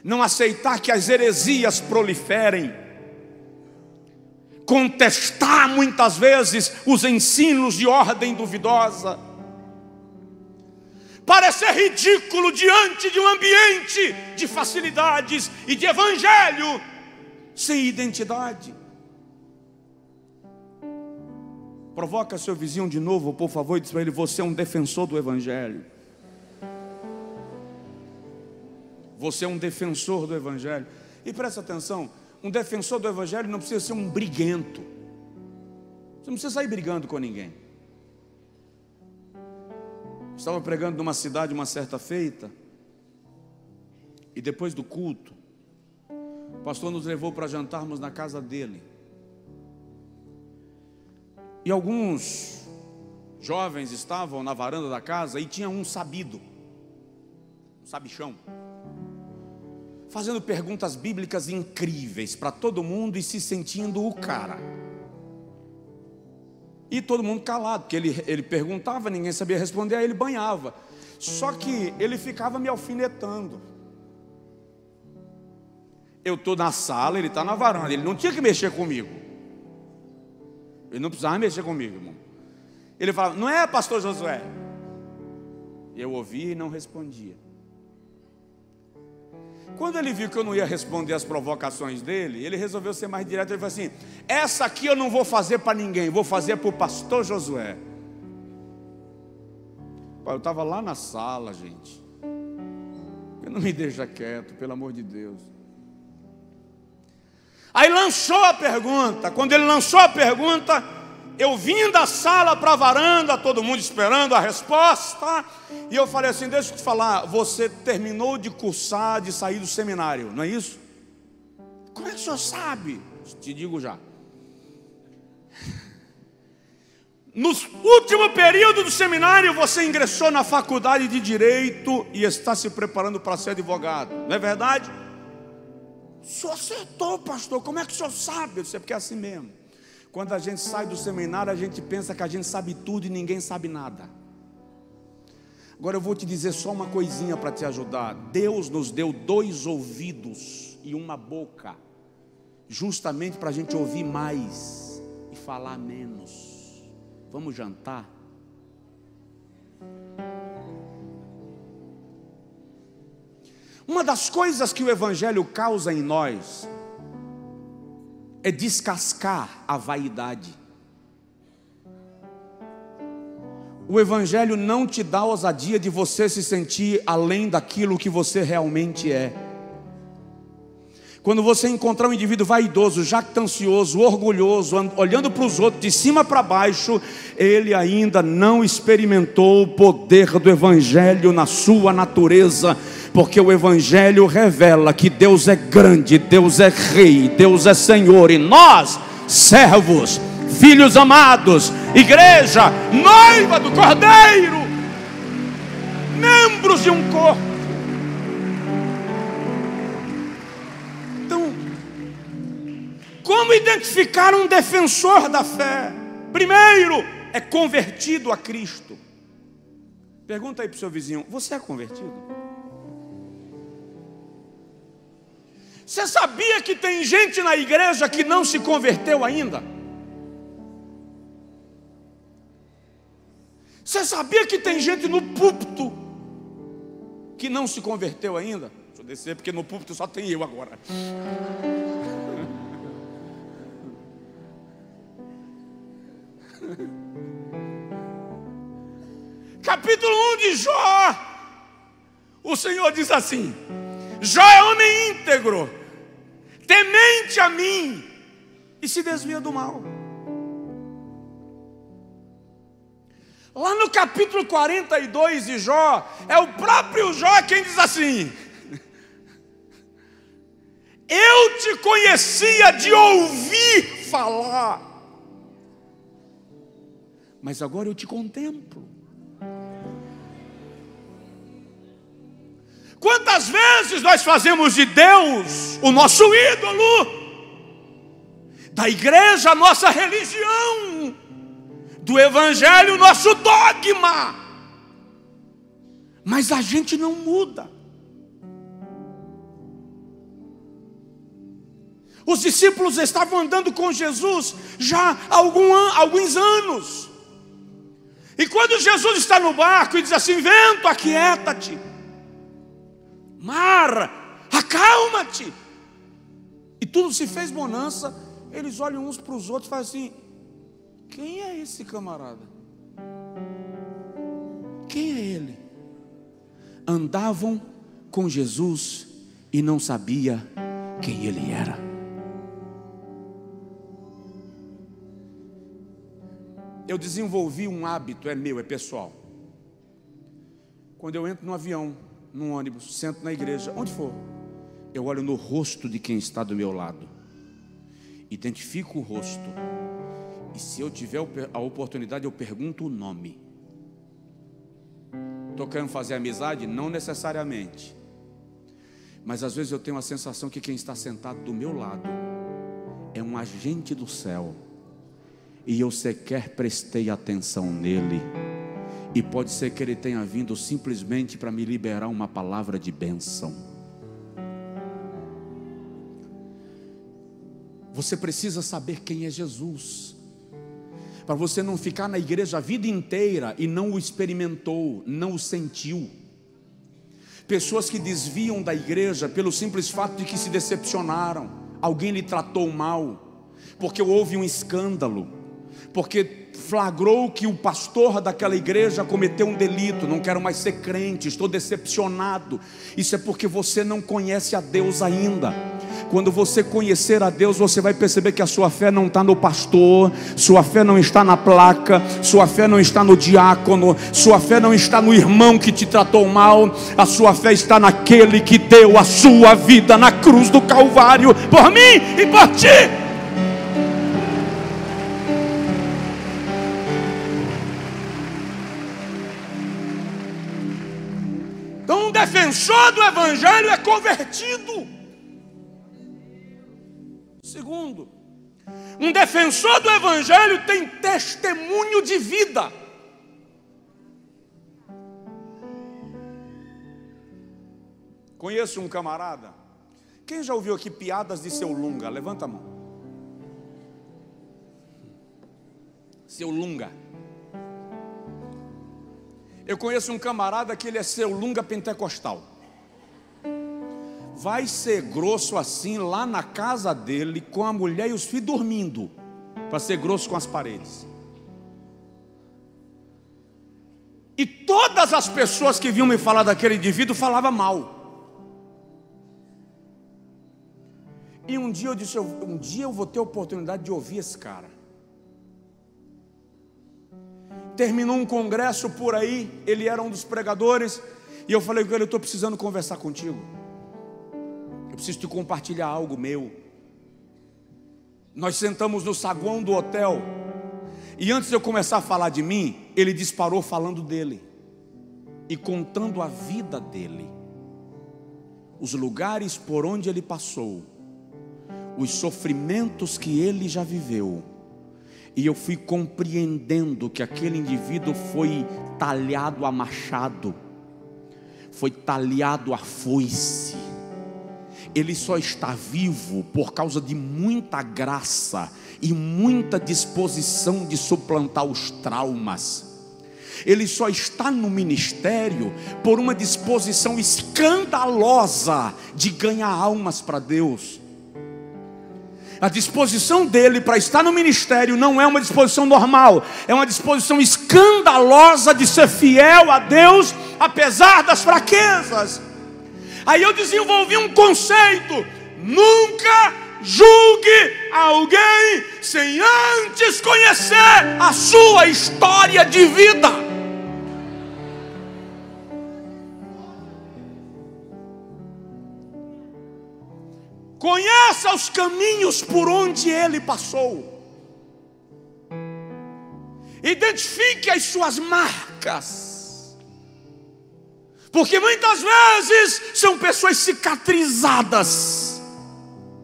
não aceitar que as heresias proliferem, contestar muitas vezes os ensinos de ordem duvidosa. Parece ridículo diante de um ambiente de facilidades e de evangelho sem identidade. Provoca seu vizinho de novo, por favor, e diz para ele: você é um defensor do evangelho. Você é um defensor do evangelho. E presta atenção, um defensor do evangelho não precisa ser um briguento. Você não precisa sair brigando com ninguém. Estava pregando numa cidade uma certa feita, e depois do culto, o pastor nos levou para jantarmos na casa dele. E alguns jovens estavam na varanda da casa e tinha um sabido, um sabichão, fazendo perguntas bíblicas incríveis para todo mundo e se sentindo o cara. E todo mundo calado, porque ele perguntava, ninguém sabia responder, aí ele banhava. Só que ele ficava me alfinetando. Eu estou na sala, ele está na varanda, ele não tinha que mexer comigo. Ele não precisava mexer comigo, irmão. Ele falava: não é, pastor Josué? Eu ouvia e não respondia. Quando ele viu que eu não ia responder as provocações dele, ele resolveu ser mais direto. Ele falou assim: essa aqui eu não vou fazer para ninguém, vou fazer para o pastor Josué. Eu estava lá na sala, gente. Ele não me deixa quieto, pelo amor de Deus. Aí lançou a pergunta. Quando ele lançou a pergunta, eu vim da sala para a varanda, todo mundo esperando a resposta. E eu falei assim: deixa eu te falar, você terminou de cursar, de sair do seminário, não é isso? Como é que o senhor sabe? Te digo já. No último período do seminário, você ingressou na faculdade de Direito e está se preparando para ser advogado, não é verdade? O senhor acertou, pastor, como é que o senhor sabe? Eu disse: é porque é assim mesmo. Quando a gente sai do seminário, a gente pensa que a gente sabe tudo e ninguém sabe nada. Agora eu vou te dizer só uma coisinha para te ajudar. Deus nos deu 2 ouvidos e uma boca, justamente para a gente ouvir mais e falar menos. Vamos jantar? Uma das coisas que o evangelho causa em nós é descascar a vaidade. O evangelho não te dá ousadia de você se sentir além daquilo que você realmente é. Quando você encontrar um indivíduo vaidoso, jactancioso, orgulhoso, olhando para os outros de cima para baixo, ele ainda não experimentou o poder do evangelho na sua natureza. Porque o evangelho revela que Deus é grande, Deus é rei, Deus é Senhor. E nós, servos, filhos amados, igreja, noiva do Cordeiro, membros de um corpo. Então, como identificar um defensor da fé? Primeiro, é convertido a Cristo. Pergunta aí para o seu vizinho: você é convertido? Você sabia que tem gente na igreja que não se converteu ainda? Você sabia que tem gente no púlpito que não se converteu ainda? Deixa eu descer, porque no púlpito só tem eu agora. Capítulo 1 de Jó, o Senhor diz assim: Jó é homem íntegro, temente a mim, e se desvia do mal. Lá no capítulo 42 de Jó, é o próprio Jó quem diz assim: eu te conhecia de ouvir falar, mas agora eu te contemplo. Quantas vezes nós fazemos de Deus o nosso ídolo, da igreja a nossa religião, do evangelho o nosso dogma, mas a gente não muda. Os discípulos estavam andando com Jesus já há alguns anos, E quando Jesus está no barco e diz assim: vento, aquieta-te, mar, acalma-te, e tudo se fez bonança, eles olham uns para os outros e fazem assim: quem é esse camarada? Quem é ele? Andavam com Jesus e não sabia quem ele era. Eu desenvolvi um hábito, é meu, é pessoal. Quando eu entro no avião, num ônibus, sento na igreja, onde for, eu olho no rosto de quem está do meu lado, identifico o rosto, e se eu tiver a oportunidade, eu pergunto o nome. Estou querendo fazer amizade? Não necessariamente, mas às vezes eu tenho a sensação que quem está sentado do meu lado é um agente do céu, e eu sequer prestei atenção nele, e pode ser que ele tenha vindo simplesmente para me liberar uma palavra de bênção. Você precisa saber quem é Jesus, para você não ficar na igreja a vida inteira e não o experimentou, não o sentiu. Pessoas que desviam da igreja pelo simples fato de que se decepcionaram, alguém lhe tratou mal, porque houve um escândalo, porque flagrou que o pastor daquela igreja cometeu um delito. Não quero mais ser crente, estou decepcionado. Isso é porque você não conhece a Deus ainda. Quando você conhecer a Deus, você vai perceber que a sua fé não está no pastor, sua fé não está na placa, sua fé não está no diácono, sua fé não está no irmão que te tratou mal. A sua fé está naquele que deu a sua vida na cruz do Calvário por mim e por ti. Então, um defensor do evangelho é convertido. Segundo, um defensor do evangelho tem testemunho de vida. Conheço um camarada. Quem já ouviu aqui piadas de seu Lunga? Levanta a mão. Seu Lunga. Eu conheço um camarada que ele é seu Lunga pentecostal. Vai ser grosso assim lá na casa dele, com a mulher e os filhos dormindo, para ser grosso com as paredes. E todas as pessoas que vinham me falar daquele indivíduo falavam mal. E um dia eu disse: um dia eu vou ter a oportunidade de ouvir esse cara. Terminou um congresso por aí, ele era um dos pregadores, e eu falei com ele: eu estou precisando conversar contigo. Eu preciso te compartilhar algo meu. Nós sentamos no saguão do hotel, e antes de eu começar a falar de mim, ele disparou falando dele e contando a vida dele, os lugares por onde ele passou, os sofrimentos que ele já viveu. E eu fui compreendendo que aquele indivíduo foi talhado a machado, foi talhado a foice. Ele só está vivo por causa de muita graça e muita disposição de suplantar os traumas. Ele só está no ministério por uma disposição escandalosa de ganhar almas para Deus. A disposição dele para estar no ministério não é uma disposição normal, é uma disposição escandalosa de ser fiel a Deus, apesar das fraquezas. Aí eu desenvolvi um conceito: nunca julgue alguém sem antes conhecer a sua história de vida. Conheça os caminhos por onde ele passou. Identifique as suas marcas. Porque muitas vezes são pessoas cicatrizadas,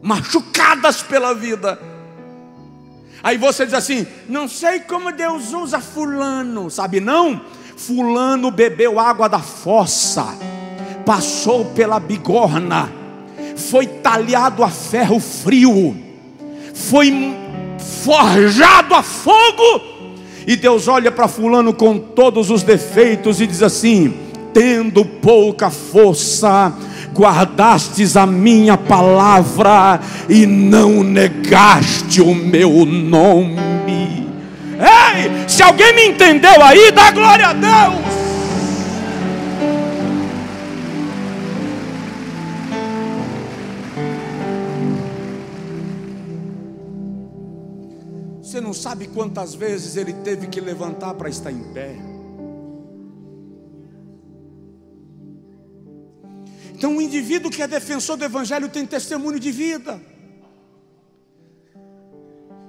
machucadas pela vida. Aí você diz assim: não sei como Deus usa fulano. Sabe não? Fulano bebeu água da fossa, passou pela bigorna, foi talhado a ferro frio, foi forjado a fogo, E Deus olha para fulano com todos os defeitos e diz assim: tendo pouca força, guardastes a minha palavra e não negaste o meu nome. Ei, se alguém me entendeu aí, dá glória a Deus. Você não sabe quantas vezes ele teve que levantar para estar em pé. Então, um indivíduo que é defensor do Evangelho tem testemunho de vida,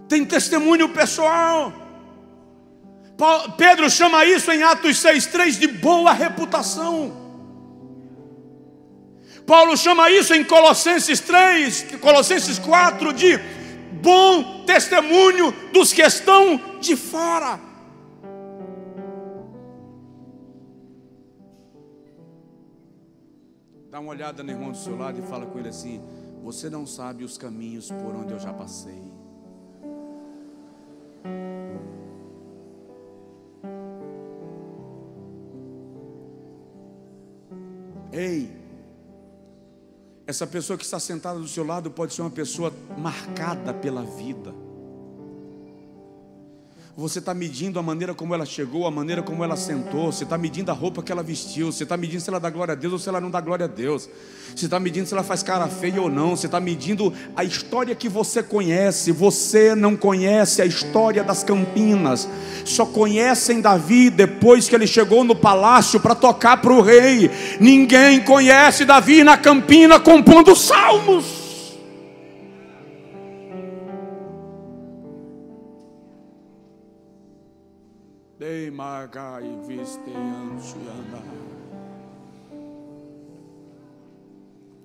tem testemunho pessoal. Pedro chama isso em Atos 6,3 de boa reputação. Paulo chama isso em Colossenses 4 de bom testemunho dos que estão de fora. Dá uma olhada no irmão do seu lado e fala com ele assim: você não sabe os caminhos por onde eu já passei. Ei, essa pessoa que está sentada do seu lado pode ser uma pessoa marcada pela vida. Você está medindo a maneira como ela chegou, a maneira como ela sentou. Você está medindo a roupa que ela vestiu. Você está medindo se ela dá glória a Deus ou se ela não dá glória a Deus. Você está medindo se ela faz cara feia ou não. Você está medindo a história que você conhece. Você não conhece a história das Campinas. Só conhecem Davi depois que ele chegou no palácio para tocar para o rei. Ninguém conhece Davi na Campina compondo salmos.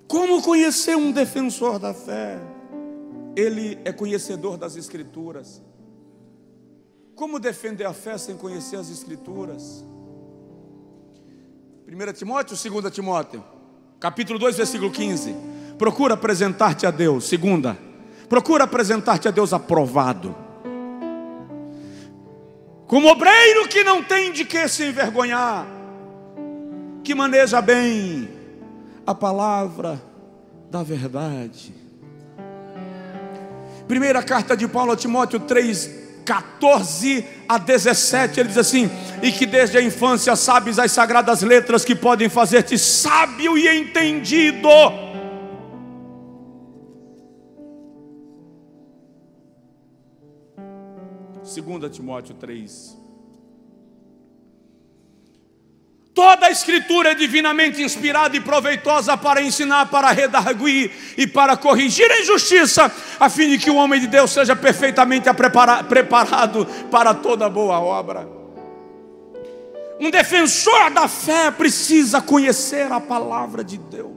Como conhecer um defensor da fé? Ele é conhecedor das Escrituras. Como defender a fé sem conhecer as Escrituras? 1 Timóteo, 2 Timóteo, capítulo 2, versículo 15. Procura apresentar-te a Deus. Segunda, procura apresentar-te a Deus aprovado, como obreiro que não tem de que se envergonhar, que maneja bem a palavra da verdade. Primeira carta de Paulo a Timóteo 3:14 a 17, ele diz assim: e que desde a infância sabes as sagradas letras que podem fazer-te sábio e entendido. Segunda Timóteo 3. Toda a Escritura é divinamente inspirada e proveitosa para ensinar, para redarguir e para corrigir a injustiça, a fim de que o homem de Deus seja perfeitamente preparado para toda boa obra. Um defensor da fé precisa conhecer a palavra de Deus.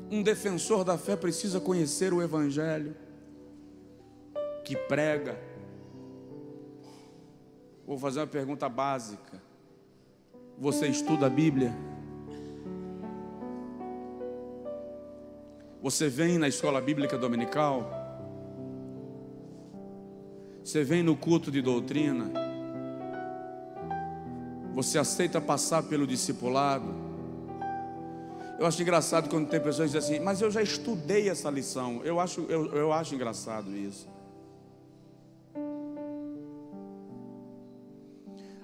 Um defensor da fé precisa conhecer o Evangelho que prega. Vou fazer uma pergunta básica: você estuda a Bíblia? Você vem na escola bíblica dominical? Você vem no culto de doutrina? Você aceita passar pelo discipulado? Eu acho engraçado quando tem pessoas que dizem assim: mas eu já estudei essa lição. Eu acho engraçado isso.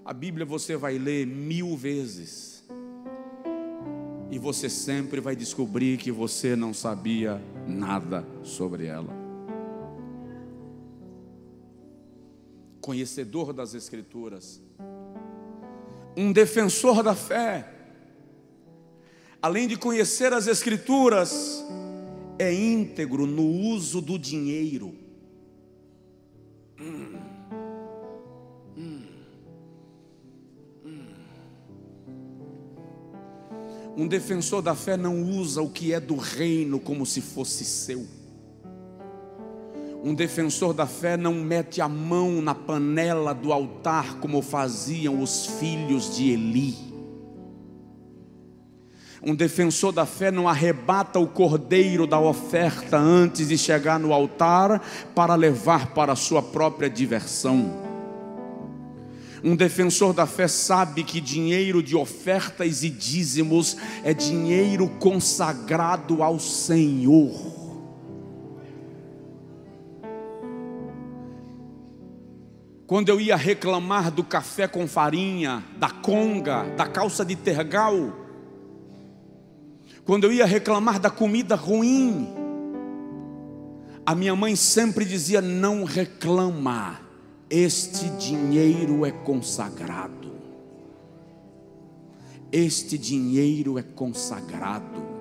A Bíblia você vai ler 1000 vezes e você sempre vai descobrir que você não sabia nada sobre ela. Conhecedor das Escrituras, um defensor da fé, além de conhecer as Escrituras, é íntegro no uso do dinheiro. Um defensor da fé não usa o que é do reino como se fosse seu. Um defensor da fé não mete a mão na panela do altar como faziam os filhos de Eli. Um defensor da fé não arrebata o cordeiro da oferta antes de chegar no altar para levar para a sua própria diversão. Um defensor da fé sabe que dinheiro de ofertas e dízimos é dinheiro consagrado ao Senhor. Quando eu ia reclamar do café com farinha, da conga, da calça de tergal, quando eu ia reclamar da comida ruim, a minha mãe sempre dizia: não reclama, este dinheiro é consagrado. Este dinheiro é consagrado.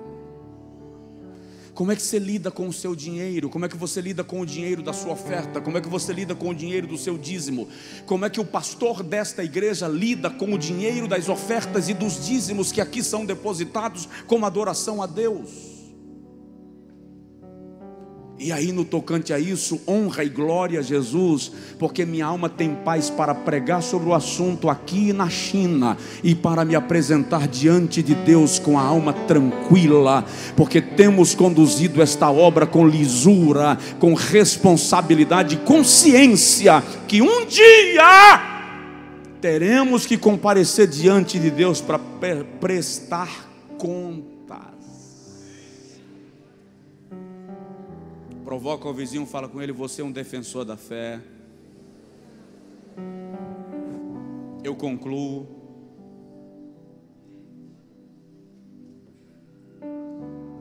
Como é que você lida com o seu dinheiro? Como é que você lida com o dinheiro da sua oferta? Como é que você lida com o dinheiro do seu dízimo? Como é que o pastor desta igreja lida com o dinheiro das ofertas e dos dízimos que aqui são depositados como adoração a Deus? E aí, no tocante a isso, honra e glória a Jesus, porque minha alma tem paz para pregar sobre o assunto aqui na China e para me apresentar diante de Deus com a alma tranquila, porque temos conduzido esta obra com lisura, com responsabilidade e consciência que um dia teremos que comparecer diante de Deus para prestar contas. Provoca o vizinho, fala com ele: você é um defensor da fé. Eu concluo.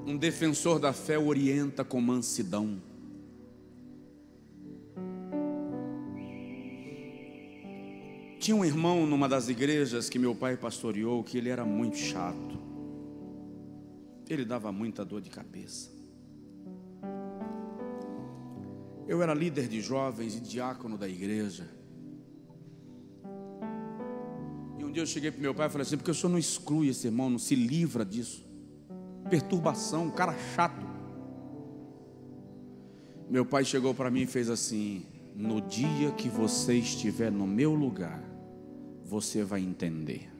Um defensor da fé orienta com mansidão. Tinha um irmão numa das igrejas que meu pai pastoreou, que ele era muito chato. Ele dava muita dor de cabeça. Eu era líder de jovens e diácono da igreja. E um dia eu cheguei para meu pai e falei assim: porque o senhor não exclui esse irmão, não se livra disso? Perturbação, um cara chato. Meu pai chegou para mim e fez assim: no dia que você estiver no meu lugar, você vai entender.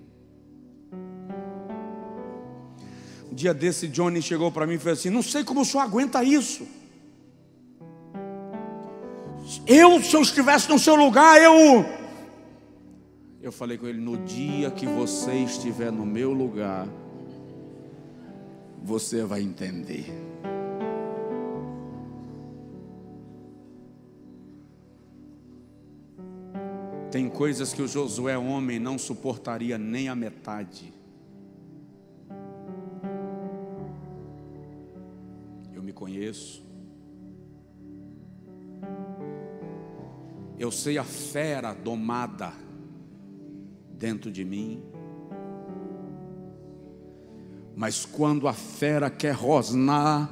Um dia desse, Johnny chegou para mim e fez assim: não sei como o senhor aguenta isso. Se eu estivesse no seu lugar, eu falei com ele: no dia que você estiver no meu lugar, você vai entender. Tem coisas que o Josué homem não suportaria nem a metade. Eu me conheço. Eu sei a fera domada dentro de mim. Mas quando a fera quer rosnar,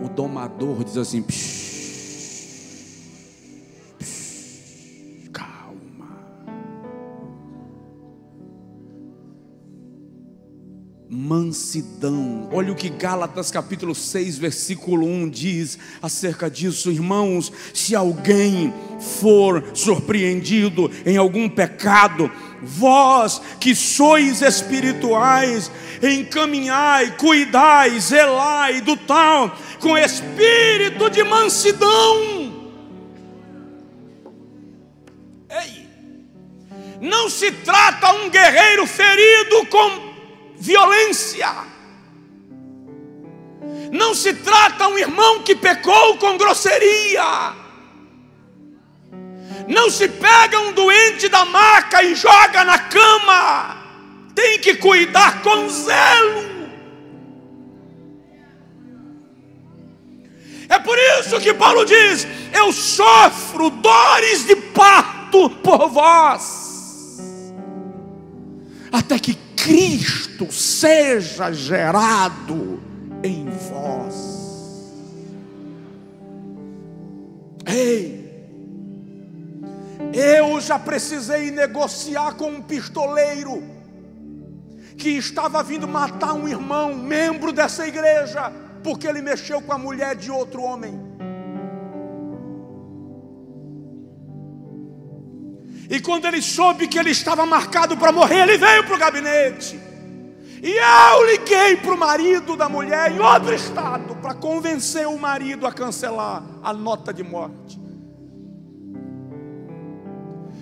o domador diz assim: calma. Mansidão. Olha o que Gálatas capítulo 6 versículo 1 diz acerca disso. Irmãos, se alguém for surpreendido em algum pecado, vós que sois espirituais, encaminhai, cuidai, zelai do tal com espírito de mansidão. Ei, não se trata um guerreiro ferido com violência. Não se trata um irmão que pecou com grosseria. Não se pega um doente da maca e joga na cama. Tem que cuidar com zelo. É por isso que Paulo diz: eu sofro dores de parto por vós, até que Cristo seja gerado em vós. Ei, eu já precisei negociar com um pistoleiro que estava vindo matar um irmão, membro dessa igreja, porque ele mexeu com a mulher de outro homem. E quando ele soube que ele estava marcado para morrer, ele veio para o gabinete. E eu liguei para o marido da mulher em outro estado para convencer o marido a cancelar a nota de morte.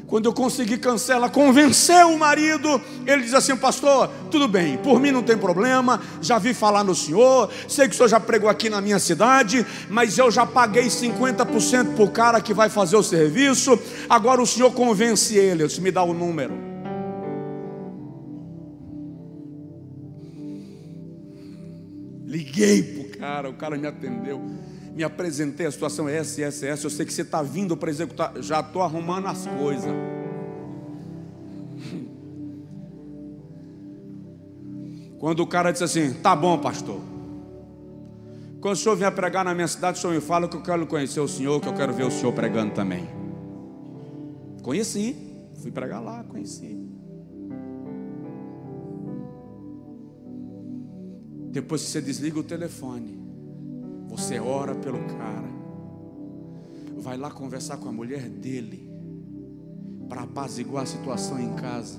Quando eu consegui cancelar, convencer o marido, ele diz assim: pastor, tudo bem, por mim não tem problema, já vi falar no senhor, sei que o senhor já pregou aqui na minha cidade, mas eu já paguei 50% para o cara que vai fazer o serviço, agora o senhor convence ele. Eu disse: me dá o número. Liguei para o cara me atendeu, me apresentei, a situação é essa, eu sei que você está vindo para executar, já estou arrumando as coisas. Quando o cara disse assim: tá bom, pastor, quando o senhor vier pregar na minha cidade, o senhor me fala que eu quero conhecer o senhor, que eu quero ver o senhor pregando também. Conheci, fui pregar lá, conheci. Depois que você desliga o telefone, você ora pelo cara, vai lá conversar com a mulher dele, para apaziguar a situação em casa.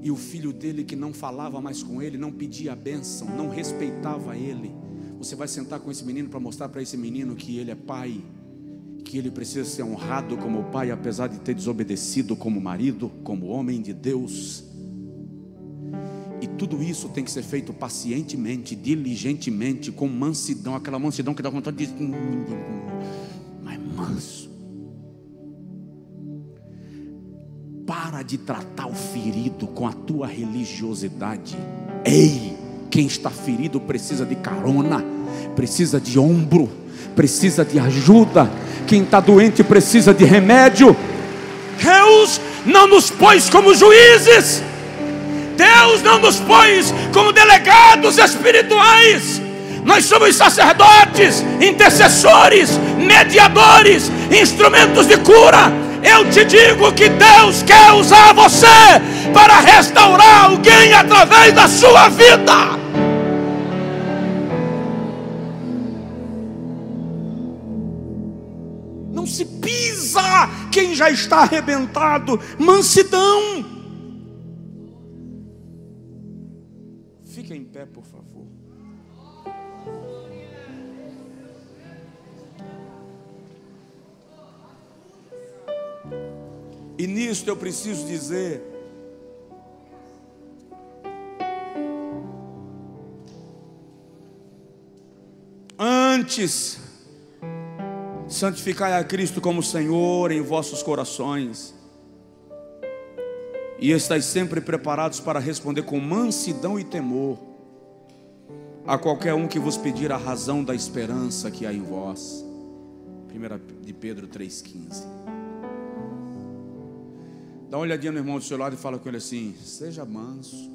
E o filho dele, que não falava mais com ele, não pedia a bênção, não respeitava ele, você vai sentar com esse menino para mostrar para esse menino que ele é pai, que ele precisa ser honrado como pai, apesar de ter desobedecido como marido, como homem de Deus. E tudo isso tem que ser feito pacientemente, diligentemente, com mansidão, aquela mansidão que dá vontade de... mas manso. Para de tratar o ferido com a tua religiosidade. Ei, quem está ferido precisa de carona, precisa de ombro, precisa de ajuda. Quem está doente precisa de remédio. Deus não nos pôs como juízes, Deus não nos pôs como delegados espirituais. Nós somos sacerdotes, intercessores, mediadores, instrumentos de cura. Eu te digo que Deus quer usar você para restaurar alguém através da sua vida. Não se pisa quem já está arrebentado. Mansidão. Fique em pé, por favor. E nisto eu preciso dizer: antes, santificai a Cristo como Senhor em vossos corações, e estais sempre preparados para responder com mansidão e temor a qualquer um que vos pedir a razão da esperança que há em vós. 1 de Pedro 3,15. Dá uma olhadinha no irmão do seu lado e fala com ele assim: seja manso.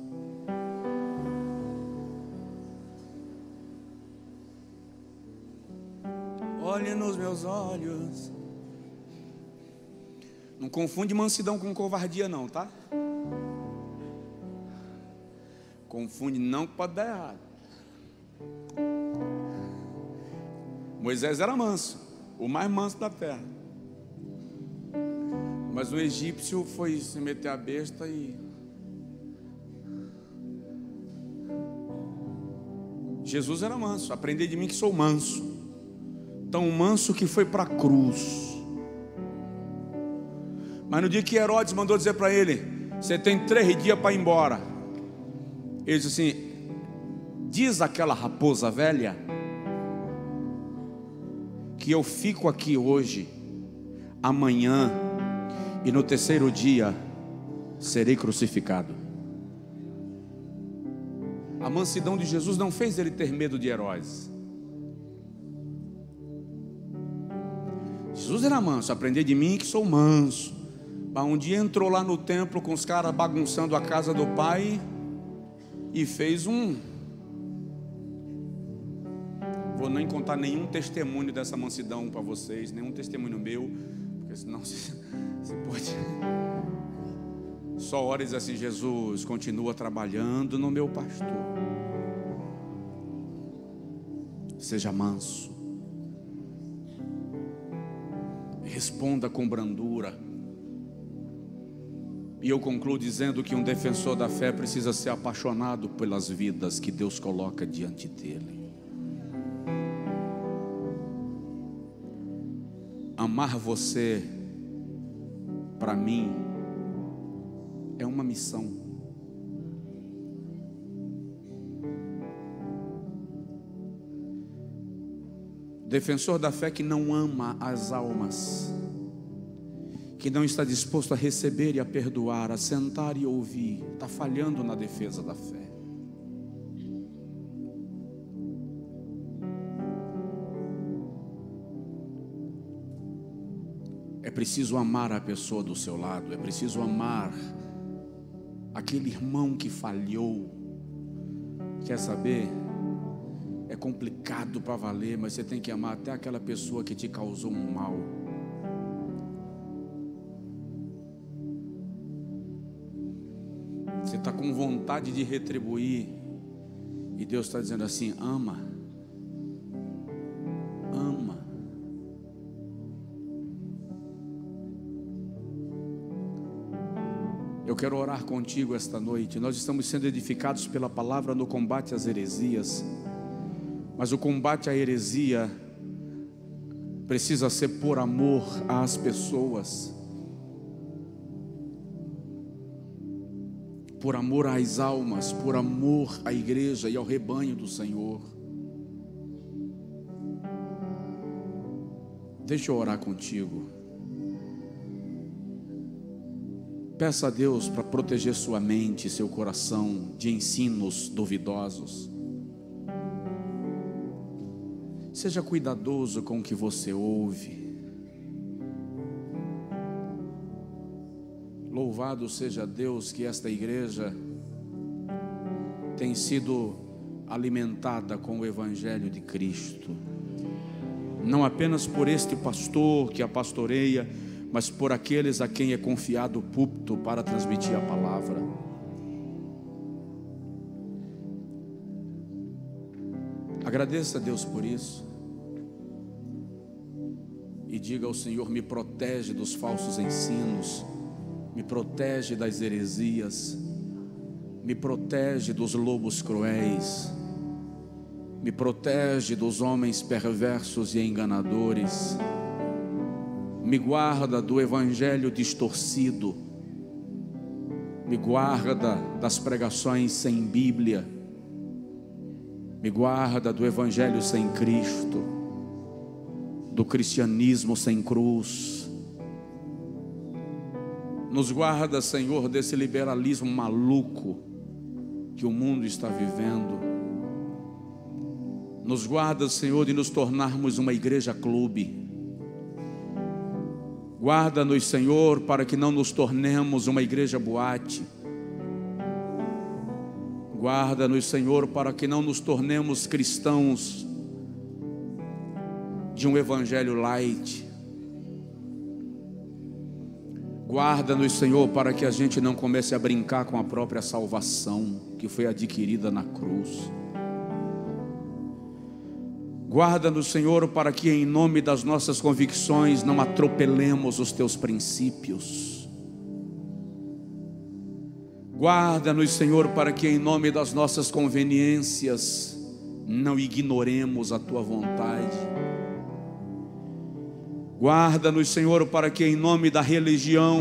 Olhe nos meus olhos. Não confunde mansidão com covardia não, tá? Confunde não, que pode dar errado. Moisés era manso, o mais manso da terra. Mas o egípcio foi se meter a besta e... Jesus era manso. Aprendei de mim que sou manso. Tão manso que foi para a cruz. Mas no dia que Herodes mandou dizer para ele: você tem 3 dias para ir embora. Ele disse assim: diz aquela raposa velha que eu fico aqui hoje, amanhã, e no 3º dia serei crucificado. A mansidão de Jesus não fez ele ter medo de Herodes. Jesus era manso. Aprendei de mim que sou manso. Mas um dia entrou lá no templo com os caras bagunçando a casa do pai e fez vou nem contar nenhum testemunho dessa mansidão para vocês, nenhum testemunho meu, porque senão você pode... Só ora e diz assim: Jesus, continua trabalhando no meu pastor. Seja manso. Responda com brandura. E eu concluo dizendo que um defensor da fé precisa ser apaixonado pelas vidas que Deus coloca diante dele. Amar você, para mim, é uma missão. Defensor da fé que não ama as almas, que não está disposto a receber e a perdoar, a sentar e ouvir, está falhando na defesa da fé. É preciso amar a pessoa do seu lado, é preciso amar aquele irmão que falhou. Quer saber? É complicado para valer, mas você tem que amar até aquela pessoa que te causou um mal. Você está com vontade de retribuir, e Deus está dizendo assim: ama, ama. Eu quero orar contigo esta noite. Nós estamos sendo edificados pela palavra no combate às heresias, mas o combate à heresia precisa ser por amor às pessoas, por amor às almas, por amor à igreja e ao rebanho do Senhor. Deixa eu orar contigo. Peça a Deus para proteger sua mente e seu coração de ensinos duvidosos. Seja cuidadoso com o que você ouve. Louvado seja Deus que esta igreja tem sido alimentada com o Evangelho de Cristo. Não apenas por este pastor que a pastoreia, mas por aqueles a quem é confiado o púlpito para transmitir a palavra. Agradeça a Deus por isso. E diga ao Senhor: me protege dos falsos ensinos, me protege das heresias, me protege dos lobos cruéis, me protege dos homens perversos e enganadores, me guarda do evangelho distorcido, me guarda das pregações sem Bíblia, me guarda do evangelho sem Cristo, do cristianismo sem cruz. Nos guarda, Senhor, desse liberalismo maluco que o mundo está vivendo. Nos guarda, Senhor, de nos tornarmos uma igreja clube. Guarda-nos, Senhor, para que não nos tornemos uma igreja boate. Guarda-nos, Senhor, para que não nos tornemos cristãos de um evangelho light. Guarda-nos, Senhor, para que a gente não comece a brincar com a própria salvação que foi adquirida na cruz. Guarda-nos, Senhor, para que em nome das nossas convicções não atropelemos os teus princípios. Guarda-nos, Senhor, para que em nome das nossas conveniências não ignoremos a tua vontade. Guarda-nos, Senhor, para que em nome da religião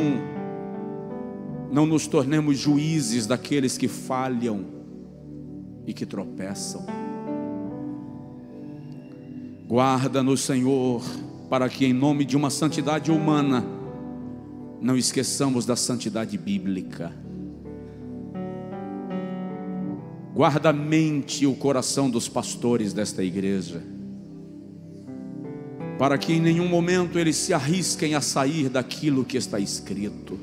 não nos tornemos juízes daqueles que falham e que tropeçam. Guarda-nos, Senhor, para que em nome de uma santidade humana não esqueçamos da santidade bíblica. Guarda a mente e o coração dos pastores desta igreja, para que em nenhum momento eles se arrisquem a sair daquilo que está escrito.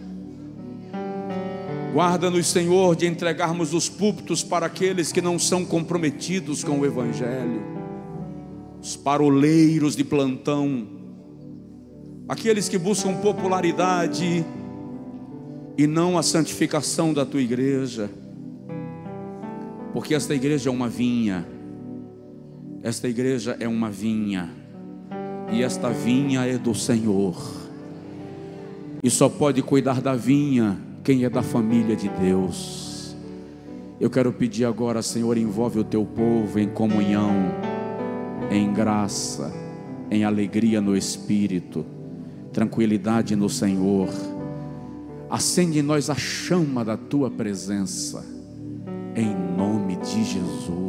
Guarda-nos, Senhor, de entregarmos os púlpitos para aqueles que não são comprometidos com o Evangelho, os paroleiros de plantão, aqueles que buscam popularidade e não a santificação da tua igreja, porque esta igreja é uma vinha, esta igreja é uma vinha, e esta vinha é do Senhor, e só pode cuidar da vinha quem é da família de Deus. Eu quero pedir agora, Senhor, envolve o teu povo em comunhão, em graça, em alegria no Espírito, tranquilidade no Senhor. Acende em nós a chama da tua presença, em nome de Jesus.